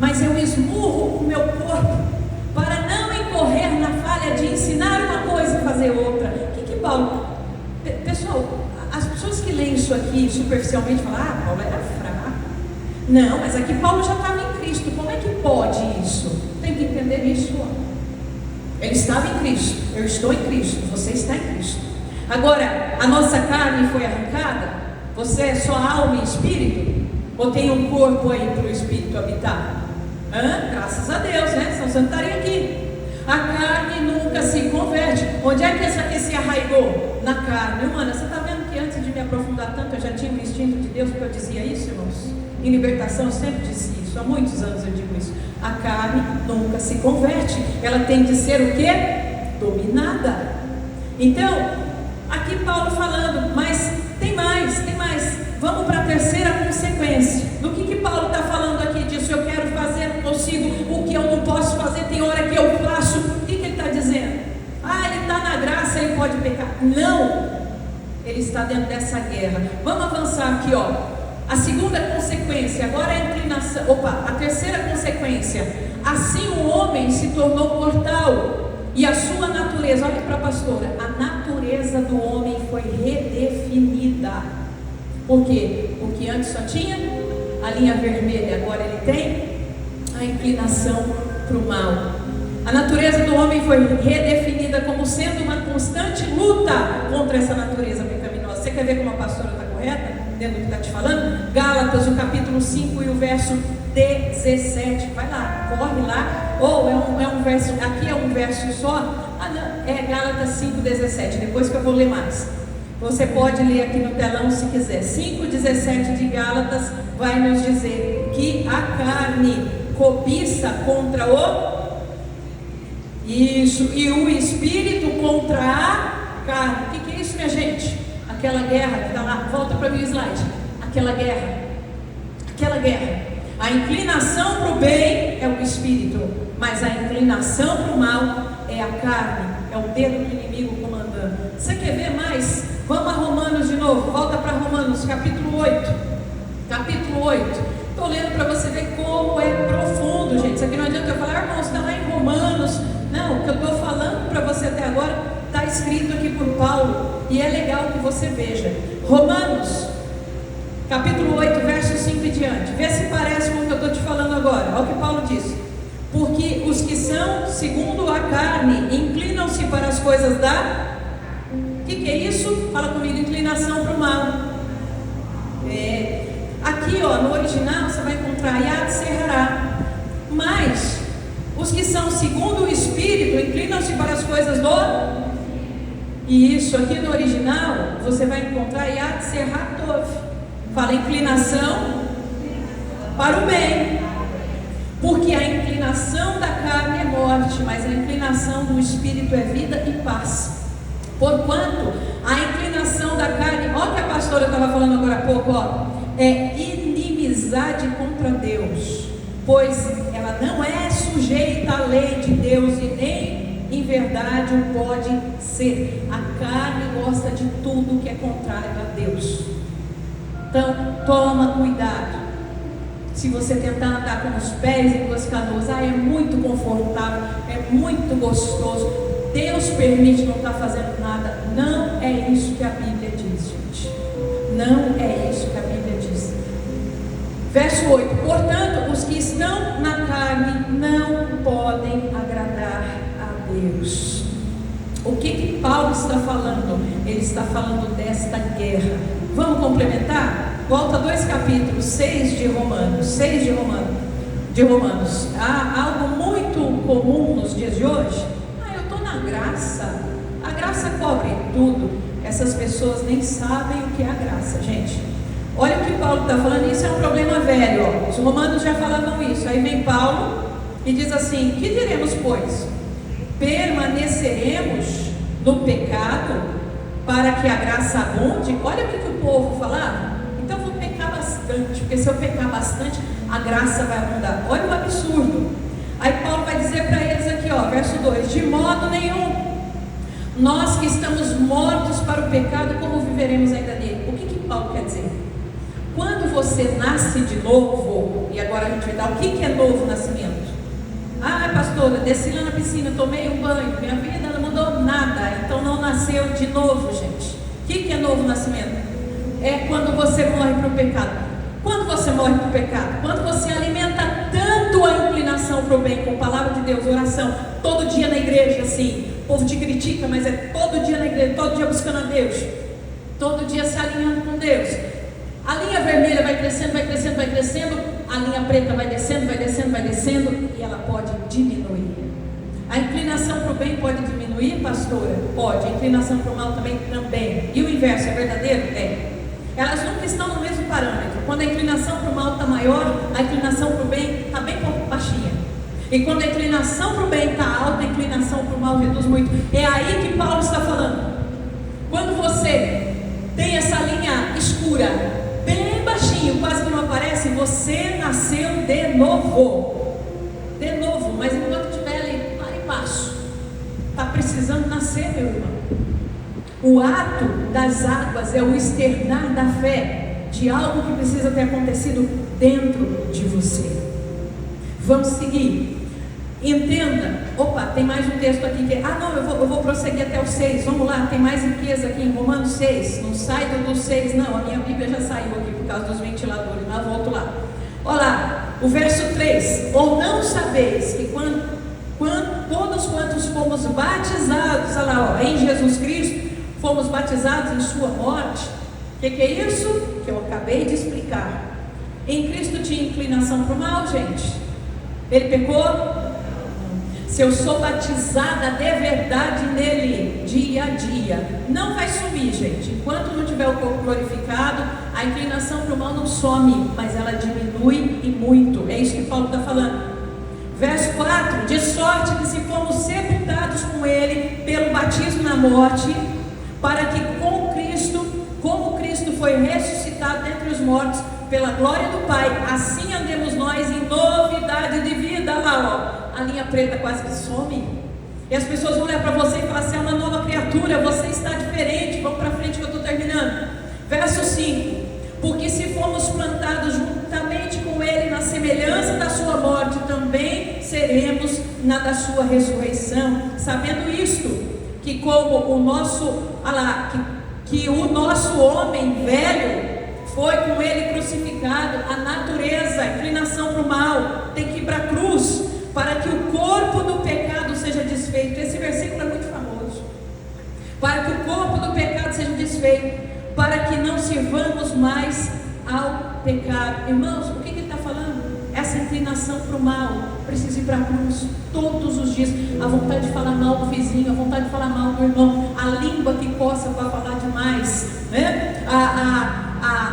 mas eu esmurro o meu corpo para não incorrer na falha de ensinar uma coisa e fazer outra. O que Paulo... Pessoal, as pessoas que leem isso aqui superficialmente falam, Paulo era fraco. Não, mas aqui Paulo já estava em Cristo. Como é que pode isso? Tem que entender isso. Ele estava em Cristo, eu estou em Cristo, você está em Cristo. Agora, a nossa carne foi arrancada. Você é só alma e espírito? Ou tem um corpo aí para o espírito habitar? Graças a Deus, senão você não estaria aqui. A carne nunca se converte. Onde é que essa aqui se arraigou? Na carne humana. Você está vendo que antes de me aprofundar tanto, eu já tinha um instinto de Deus, porque eu dizia isso, irmãos? Em libertação eu sempre disse isso, há muitos anos eu digo isso. A carne nunca se converte. Ela tem que ser o quê? Dominada. Então, aqui Paulo falando, mas tem mais. Vamos para a terceira consequência. Do que Paulo está falando aqui disso? Eu quero fazer, não consigo, o que eu não posso fazer, tem hora que eu faço. O que ele está dizendo? Ele está na graça, ele pode pecar. Não, ele está dentro dessa guerra. Vamos avançar aqui, a segunda consequência, agora a inclinação, a terceira consequência. Assim o homem se tornou mortal, e a sua natureza, olha para a pastora, a natureza do homem foi redefinida. Por quê? Porque antes só tinha a linha vermelha, agora ele tem a inclinação para o mal. A natureza do homem foi redefinida como sendo uma constante luta contra essa natureza pecaminosa. Você quer ver como a pastora está correta? Dentro do que está te falando? Gálatas, o capítulo 5 e o verso 17. Vai lá, corre lá. Ou é um verso, aqui é um verso só. Não, é Gálatas 5, 17. Depois que eu vou ler mais. Você pode ler aqui no telão se quiser. 5,17 de Gálatas vai nos dizer que a carne cobiça contra isso, e o espírito contra a carne. O que é isso, minha gente? Aquela guerra que está lá, volta para o meu slide. Aquela guerra. A inclinação para o bem é o espírito, mas a inclinação para o mal é a carne, é o dedo do inimigo comandando. Você quer ver mais? Vamos a Romanos de novo, volta para Romanos, capítulo 8. Estou lendo para você ver como é profundo, gente. Isso aqui não adianta eu falar, irmãos, está lá em Romanos. Não, o que eu estou falando para você até agora está escrito aqui por Paulo, e é legal que você veja. Romanos, capítulo 8, verso 5 e diante. Vê se parece com o que eu estou te falando agora. Olha o que Paulo diz. Porque os que são segundo a carne inclinam-se para as coisas da... O que é isso? Fala comigo, inclinação para o mal. Aqui no original você vai encontrar Yad Serrará. Mas os que são segundo o Espírito inclinam-se para as coisas do... E isso aqui no original você vai encontrar Yad Serratov. Fala inclinação para o bem. Porque a inclinação da carne é morte, mas a inclinação do Espírito é vida e paz. Porquanto a inclinação da carne, olha o que a pastora estava falando agora há pouco, é inimizade contra Deus, pois ela não é sujeita à lei de Deus e nem em verdade o pode ser. A carne gosta de tudo que é contrário a Deus. Então toma cuidado. se você tentar andar com os pés em duas canoas, é muito confortável, é muito gostoso, Deus permite não estar fazendo nada. Não é isso que a Bíblia diz, gente. Não é isso que a Bíblia diz. Verso 8: portanto, os que estão na carne não podem agradar a Deus. O que Paulo está falando? Ele está falando desta guerra. Vamos complementar? Volta 2 capítulos, 6 de Romanos. Há algo muito comum nos dias de hoje. Eu estou na graça. A graça cobre tudo. Essas pessoas nem sabem o que é a graça, gente. Olha o que Paulo está falando. Isso é um problema velho, ó. Os romanos já falavam isso. Aí vem Paulo e diz assim: que diremos, pois? Permaneceremos no pecado para que a graça abunde? Olha o que o povo falava. Então vou pecar bastante, porque se eu pecar bastante, a graça vai abundar. Olha o absurdo. Aí Paulo vai dizer para eles aqui, ó, verso 2: de modo nenhum. Nós que estamos mortos para o pecado, como viveremos ainda nele? O que Paulo quer dizer? Quando você nasce de novo, e agora a gente vai dar o que é novo nascimento? Pastora, desci lá na piscina, tomei um banho, minha vida não mudou nada, então não nasceu de novo, gente. O que é novo nascimento? É quando você morre para o pecado. Quando você morre para o pecado? Quando você alimenta tanto a inclinação para o bem, com a palavra de Deus, oração, todo dia na igreja, assim, o povo te critica, mas é todo dia na igreja, todo dia buscando a Deus, todo dia se alinhando com Deus. A linha vermelha vai crescendo, vai crescendo, vai crescendo, a linha preta vai descendo, vai descendo, vai descendo, e ela pode diminuir. A inclinação para o bem pode diminuir, pastora? Pode. A inclinação para o mal também? Também. E o inverso é verdadeiro? É. Elas nunca estão no mesmo parâmetro. Quando a inclinação para o mal está maior, a inclinação para o bem está bem baixinha. E quando a inclinação para o bem está alta, a inclinação para o mal reduz muito. É aí que Paulo está falando. Quando você tem essa linha escura, bem baixinho, quase que não aparece, você nasceu de novo. De novo, mas enquanto estiver ali, para e passo. Está precisando nascer, meu irmão. O ato das águas é o externar da fé de algo que precisa ter acontecido dentro de você. Vamos seguir. Entenda. Opa, tem mais um texto aqui que eu vou prosseguir até o 6. Vamos lá, tem mais riqueza aqui em Romanos 6. Não sai do 6 não, a minha Bíblia já saiu aqui por causa dos ventiladores, mas volto lá. Olha lá, o verso 3: ou não sabeis que quando todos quantos fomos batizados, olha lá, em Jesus Cristo, fomos batizados em sua morte. O que é isso? Que eu acabei de explicar. Em Cristo tinha inclinação para o mal, gente? Ele pecou? Se eu sou batizada de verdade nele, dia a dia, não vai sumir, gente. Enquanto não tiver o corpo glorificado, a inclinação para o mal não some, mas ela diminui e muito. É isso que Paulo está falando. Verso 4: de sorte que se fomos sepultados com ele pelo batismo na morte, para que com Cristo, como Cristo foi ressuscitado dentre os mortos pela glória do Pai, assim andemos nós em novidade de vida. Lá, ó, a linha preta quase que some, e as pessoas vão olhar para você e falar assim: é uma nova criatura, você está diferente. Vamos para frente que eu estou terminando. Verso 5: porque se fomos plantados juntamente com ele na semelhança da sua morte, também seremos na da sua ressurreição, sabendo isto, que como o nosso, que o nosso homem velho foi com ele crucificado, a natureza, a inclinação para o mal, tem que ir para a cruz, para que o corpo do pecado seja desfeito. Esse versículo é muito famoso. Para que o corpo do pecado seja desfeito, para que não sirvamos mais ao pecado. Irmãos, o que ele está falando? Essa inclinação para o mal precisa ir para a cruz todos os dias. A vontade de falar mal do vizinho, a vontade de falar mal do irmão, a língua que coça para falar demais, né?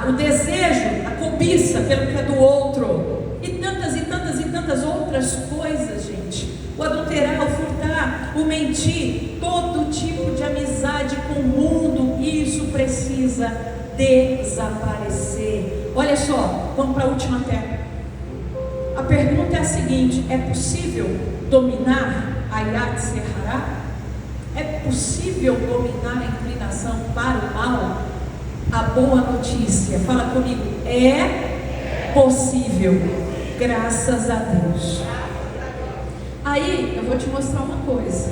O desejo, a cobiça pelo que é do outro, e tantas outras coisas, gente. O adulterar, o furtar, o mentir, todo tipo de amizade com o mundo, isso precisa desaparecer. Olha só, vamos para a última tela. A pergunta é a seguinte: é possível dominar a Yat Serhará? É possível dominar a inclinação para o mal? A boa notícia, fala comigo, é possível. Graças a Deus. Aí, eu vou te mostrar uma coisa.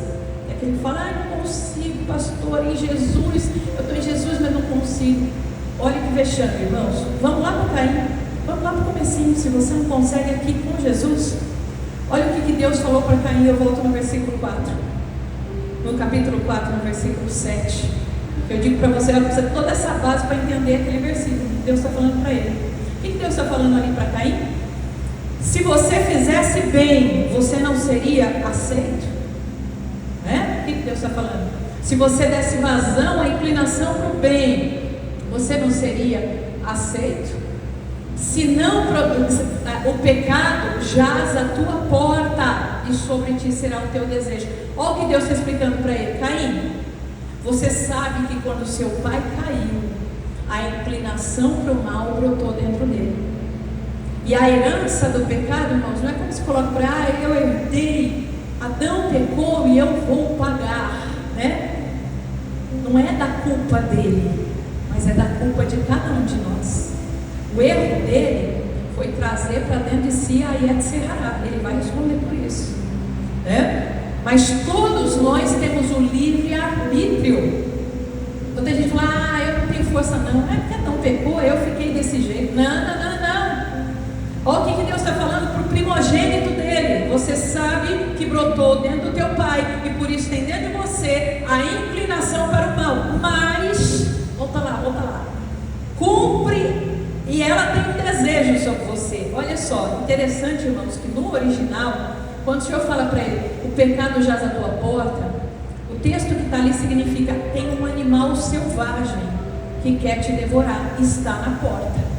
É que ele fala, não consigo, pastor, em Jesus. Eu estou em Jesus, mas não consigo. Olha que vexame, irmãos. Vamos lá para Caim. Vamos lá para o comecinho. Se você não consegue aqui com Jesus, olha o que Deus falou para Caim. Eu volto no versículo 4. No capítulo 4, no versículo 7. Eu digo para você, ela precisa de toda essa base para entender aquele versículo que Deus está falando para ele. O que Deus está falando ali para Caim? Se você fizesse bem, você não seria aceito? O que Deus está falando? Se você desse vazão à inclinação para o bem, você não seria aceito? Se não, o pecado jaz à tua porta, e sobre ti será o teu desejo. Olha o que Deus está explicando para ele. Caim, você sabe que quando seu pai caiu, a inclinação para o mal brotou dentro dele. E a herança do pecado, irmãos, não é como se coloca para, eu herdei, Adão pecou e eu vou pagar, né? Não é da culpa dele, mas é da culpa de cada um de nós. O erro dele foi trazer para dentro de si a Yetzirah. Ele vai responder por isso, né? Mas todos nós temos o livre-arbítrio. Então tem gente que fala, eu não tenho força não. Não é porque Adão pecou, eu fiquei desse jeito. Não. Olha o que Deus está falando para o primogênito dele. Você sabe que brotou dentro do teu pai, e por isso tem dentro de você a inclinação para o mal. Mas, volta lá. Cumpre, e ela tem um desejo sobre você. Olha só, interessante, irmãos, que no original, quando o Senhor fala para ele, o pecado jaz à tua porta, o texto que está ali significa, tem um animal selvagem que quer te devorar, está na porta.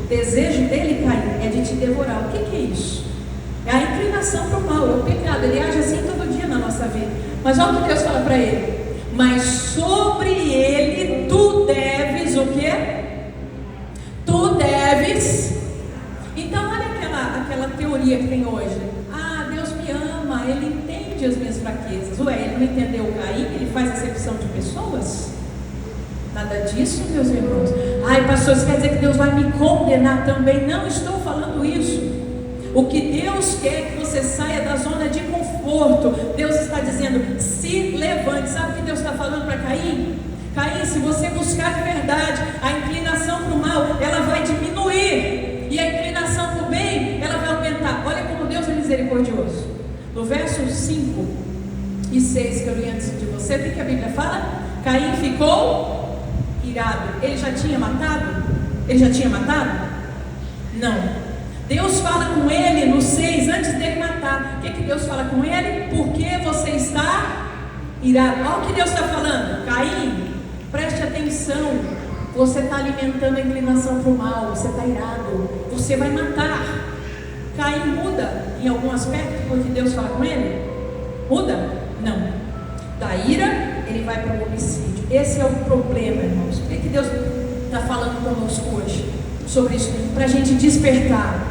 O desejo dele, Caim, é de te devorar. O que é isso? É a inclinação para o mal, é o pecado. Ele age assim todo dia na nossa vida. Mas olha o que Deus fala para ele. Mas sobre ele tu deves o quê? Tu deves. Então olha aquela teoria que tem hoje. Deus me ama, Ele entende as minhas fraquezas. Ué, Ele não entendeu o Caim? Ele faz acepção de pessoas? Nada disso, meus irmãos. Pastor, isso quer dizer que Deus vai me condenar também? Não estou falando isso. O que Deus quer é que você saia da zona de conforto. Deus está dizendo, se levante. Sabe o que Deus está falando para Caim? Caim, se você buscar de verdade, a inclinação para o mal, ela vai diminuir. E a inclinação para o bem, ela vai aumentar. Olha como Deus é misericordioso. No verso 5 e 6 que eu li antes de você, o que a Bíblia fala? Caim ficou irado. Ele já tinha matado? Não. Deus fala com ele no 6, antes dele matar. O que Deus fala com ele? Porque você está irado. Olha o que Deus está falando. Caim, preste atenção. Você está alimentando a inclinação para o mal. Você está irado. Você vai matar. Caim muda em algum aspecto porque Deus fala com ele? Muda? Não. Da ira, ele vai para o homicídio. Esse é o problema, irmãos. O que Deus está falando conosco hoje sobre isso? Para a gente despertar.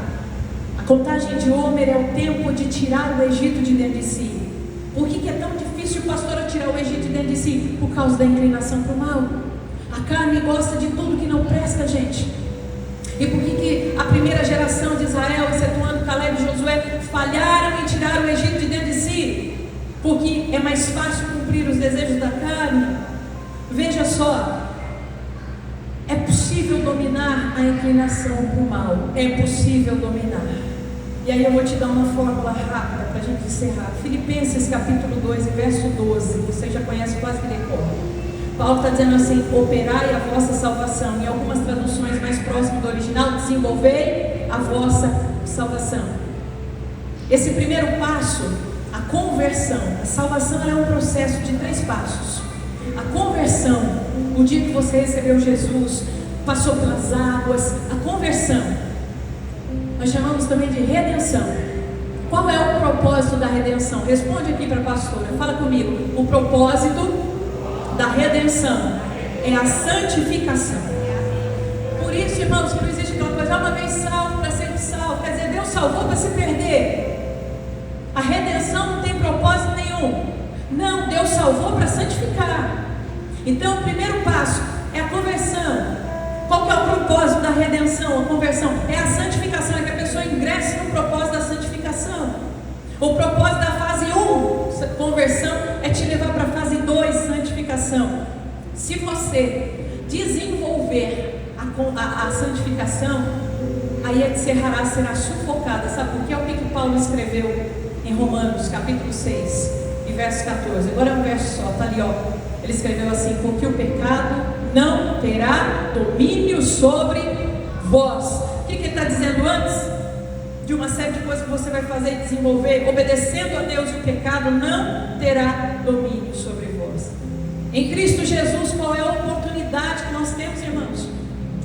A contagem de Homer é o tempo de tirar o Egito de dentro de si. Por que é tão difícil, pastora, tirar o Egito de dentro de si? Por causa da inclinação para o mal. A carne gosta de tudo que não presta, gente. E por que a primeira geração de Israel, excetuando Caleb e Josué, falharam em tirar o Egito de dentro de si? Porque é mais fácil cumprir os desejos da carne. Veja só, é possível dominar a inclinação para o mal. É possível dominar. E aí eu vou te dar uma fórmula rápida para a gente encerrar. Filipenses capítulo 2 e verso 12. Você já conhece quase que decor. Paulo está dizendo assim, operai a vossa salvação. Em algumas traduções mais próximas do original, desenvolvei a vossa salvação. Esse primeiro passo, a conversão. A salvação é um processo de 3 passos. A conversão, o dia que você recebeu Jesus, passou pelas águas, a conversão, nós chamamos também de redenção. Qual é o propósito da redenção? Responde aqui para a pastora, fala comigo. O propósito da redenção é a santificação. Por isso, irmãos, que não existe aquela coisa, uma vez salvo para sempre salvo. Quer dizer, Deus salvou para se perder. A redenção não tem propósito nenhum. Não, Deus salvou para santificar. Então o primeiro passo é a conversão. Qual que é o propósito da redenção, a conversão, é a santificação, é que a pessoa ingresse no propósito da santificação. O propósito da fase 1, conversão, é te levar para a fase 2, santificação. Se você desenvolver a santificação, aí a serra será sufocada. Sabe por quê? É o que Paulo escreveu em Romanos, capítulo 6, e verso 14. Agora é um verso só, está ali, ó. Ele escreveu assim: porque o pecado não terá domínio sobre vós. O que ele está dizendo antes? De uma série de coisas que você vai fazer e desenvolver, obedecendo a Deus, o pecado não terá domínio sobre vós. Em Cristo Jesus, qual é a oportunidade que nós temos, irmãos?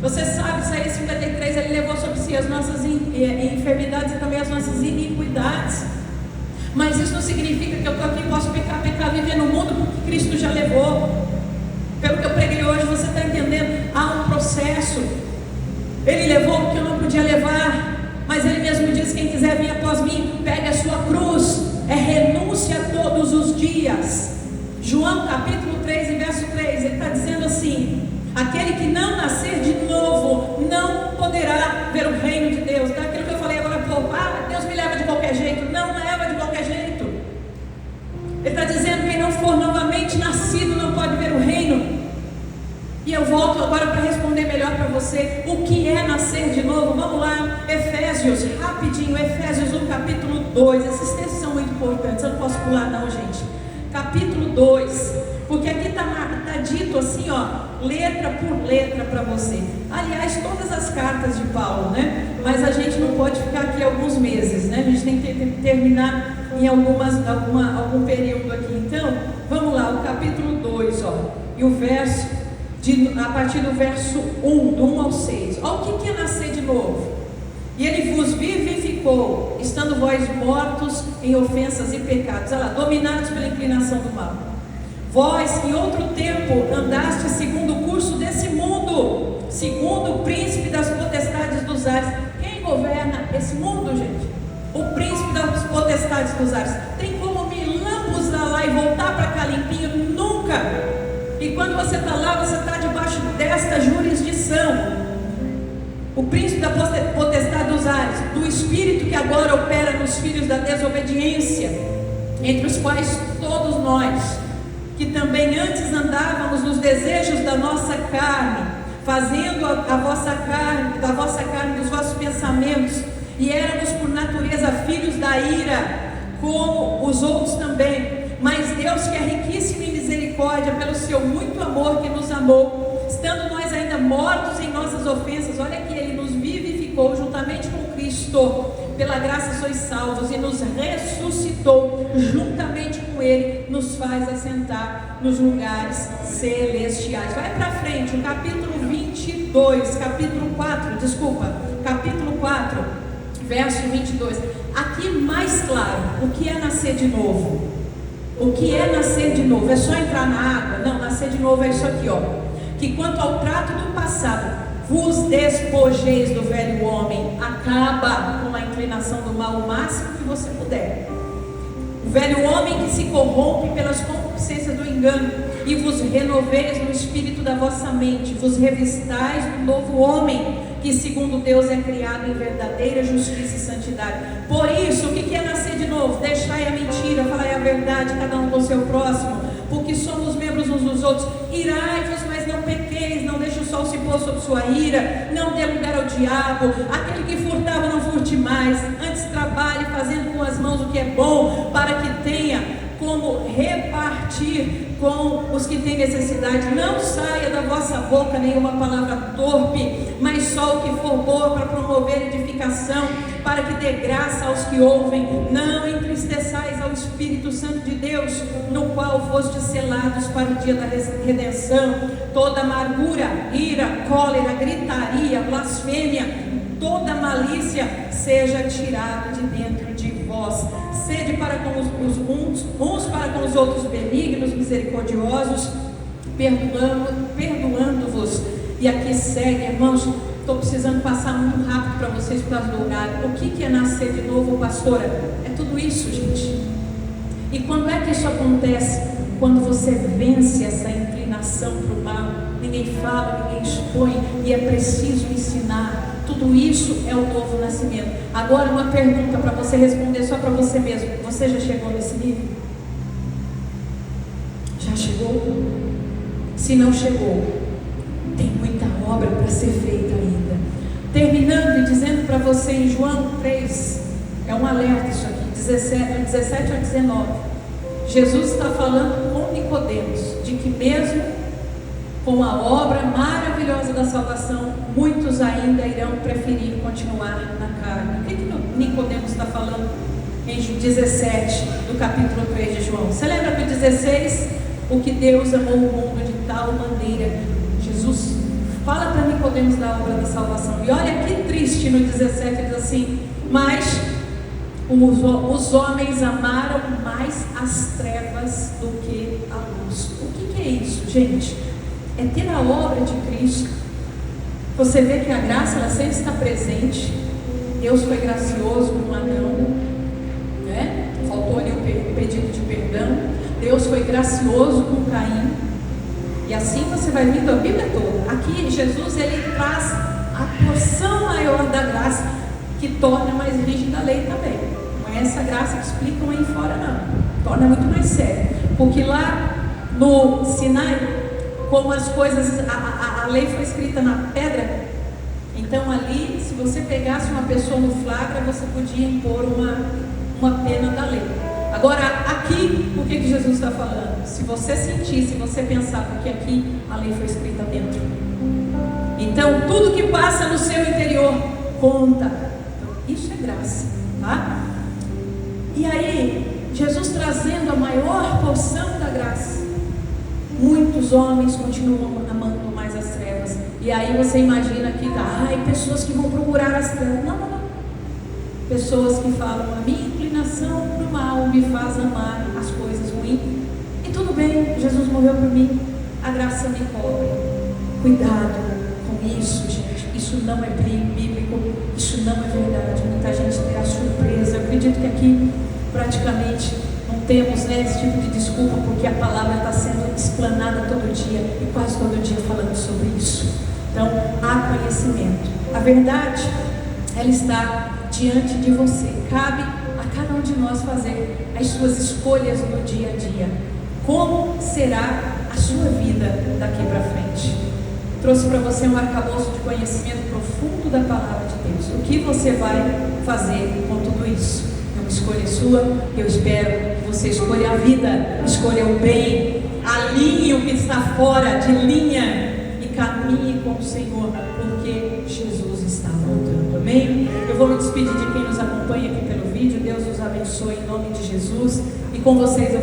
Você sabe, Isaías 53, ele levou sobre si as nossas enfermidades e também as nossas iniquidades. Mas isso não significa que eu estou aqui e posso pecar, viver no mundo, porque Cristo já levou. Pelo que eu preguei hoje, você está entendendo? Há um processo. Ele levou o que eu não podia levar. Mas ele mesmo diz: quem quiser vir após mim, pegue a sua cruz. É renúncia todos os dias. João capítulo 3 e verso 3, ele está dizendo assim: aquele que não nascer de novo não poderá ver o reino de Deus. Então, aquilo que eu falei agora há pouco, Deus me leva de qualquer jeito. Não leva de qualquer jeito. Ele está dizendo: quem não for novamente nascido não pode ver o reino. E eu volto agora para responder melhor para você: o que é nascer de novo? Vamos lá, Efésios, rapidinho, Efésios 1, capítulo 2. Esses textos são muito importantes, eu não posso pular não, gente. Capítulo 2, porque aqui está dito assim, ó, letra por letra para você. Aliás, todas as cartas de Paulo, né? Mas a gente não pode ficar aqui alguns meses, né? A gente tem que terminar em algum período aqui. Então, vamos lá, o capítulo 2, ó, e o verso, a partir do verso 1, do 1 ao 6. Olha o que é nascer de novo. E ele vos vivificou, estando vós mortos em ofensas e pecados, olha lá, dominados pela inclinação do mal. Vós que em outro tempo andaste segundo o curso desse mundo, segundo o príncipe das potestades dos ares. Quem governa esse mundo, gente? O príncipe das potestades dos ares. Tem como me lambuzar lá e voltar para cá limpinho? Nunca. E quando você está lá, você está debaixo desta jurisdição. O príncipe da potestade dos ares, do espírito que agora opera nos filhos da desobediência, entre os quais todos nós, que também antes andávamos nos desejos da nossa carne, fazendo da vossa carne dos vossos pensamentos, e éramos por natureza filhos da ira, como os outros também. Mas Deus, que é riquíssimo em misericórdia, pelo seu muito amor que nos amou, estando nós ainda mortos em nossas ofensas, olha que Ele nos vivificou juntamente com Cristo, pela graça sois salvos, e nos ressuscitou juntamente com Ele, nos faz assentar nos lugares celestiais. Vai para frente, o capítulo 22, capítulo 4, verso 22. Aqui mais claro, o que é nascer de novo? O que é nascer de novo? É só entrar na água? Não, nascer de novo é isso aqui, ó. Que quanto ao trato do passado, vos despojeis do velho homem. Acaba com a inclinação do mal o máximo que você puder. O velho homem que se corrompe pelas concupiscências do engano, e vos renoveis no espírito da vossa mente, vos revistais do novo homem, que segundo Deus é criado em verdadeira justiça e santidade. Por isso, o que é nascer de novo? Deixai a mentira, falai a verdade, cada um com o seu próximo, porque somos membros uns dos outros. Irai-vos, mas não pequeis, não deixe o sol se pôr sobre sua ira, não dê lugar ao diabo. Aquele que furtava, não furte mais, antes trabalhe fazendo com as mãos o que é bom, para que tenha como repartir com os que têm necessidade. Não saia da vossa boca nenhuma palavra torpe, mas só o que for boa para promover edificação, para que dê graça aos que ouvem. Não entristeçais ao Espírito Santo de Deus, no qual fostes selados para o dia da redenção. Toda amargura, ira, cólera, gritaria, blasfêmia, toda malícia seja tirada de dentro de vós. Sede para com uns para com os outros benignos, misericordiosos, perdoando-vos. E aqui segue, irmãos, estou precisando passar muito rápido para vocês por causa do horário. O que é nascer de novo, pastora? É tudo isso, gente. E quando é que isso acontece? Quando você vence essa inclinação para o mal. Ninguém fala, ninguém expõe, e e é preciso ensinar. Tudo isso é o novo nascimento. Agora uma pergunta para você responder só para você mesmo. Você já chegou nesse nível? Já chegou? Se não chegou, tem muita obra para ser feita ainda. Terminando e dizendo para você em João 3, é um alerta isso aqui, 17 a 19. Jesus está falando com Nicodemos de que mesmo com a obra maravilhosa da salvação, muitos ainda irão preferir continuar na carne. O que Nicodemos está falando em 17 do capítulo 3 de João? Você lembra que 16? O que Deus amou o mundo de tal maneira. Jesus fala para Nicodemos da obra da salvação. E olha que triste no 17, diz assim: mas os homens amaram mais as trevas do que a luz. O que é isso, gente? É ter a obra de Cristo. Você vê que a graça, ela sempre está presente. Deus foi gracioso com Adão, né? Faltou ali o pedido de perdão. Deus foi gracioso com Caim. E assim você vai vendo a Bíblia toda. Aqui Jesus, ele traz a porção maior da graça, que torna mais rígida a lei também. Não é essa graça que explicam aí fora, não. Torna muito mais sério. Porque lá no Sinai, como as coisas, a lei foi escrita na pedra, então ali, se você pegasse uma pessoa no flagra, você podia impor uma pena da lei. Agora, aqui, o que Jesus está falando? Se você sentir, se você pensar, porque aqui a lei foi escrita dentro. Então, tudo que passa no seu interior conta. Então, isso é graça, tá? E aí, Jesus trazendo a maior porção da graça. Muitos homens continuam amando mais as trevas. E aí você imagina que pessoas que vão procurar as trevas. Não. Pessoas que falam: a minha inclinação para o mal me faz amar as coisas ruins. E tudo bem, Jesus morreu por mim, a graça me cobre. Cuidado com isso, gente. Isso não é bíblico, isso não é verdade. Muita gente terá surpresa. Eu acredito que aqui praticamente não temos, esse tipo de desculpa, porque a palavra está sendo explanada todo dia e quase todo dia falando sobre isso. Então, há conhecimento. A verdade, ela está diante de você. Cabe a cada um de nós fazer as suas escolhas no dia a dia. Como será a sua vida daqui para frente? Trouxe para você um arcabouço de conhecimento profundo da palavra de Deus. O que você vai fazer com tudo isso? É uma escolha sua. Eu espero que você escolha a vida, escolha o bem, alinhe o que está fora de linha e caminhe com o Senhor, porque Jesus está voltando. Amém? Eu vou me despedir de quem nos acompanha aqui pelo vídeo. Deus nos abençoe em nome de Jesus. E com vocês eu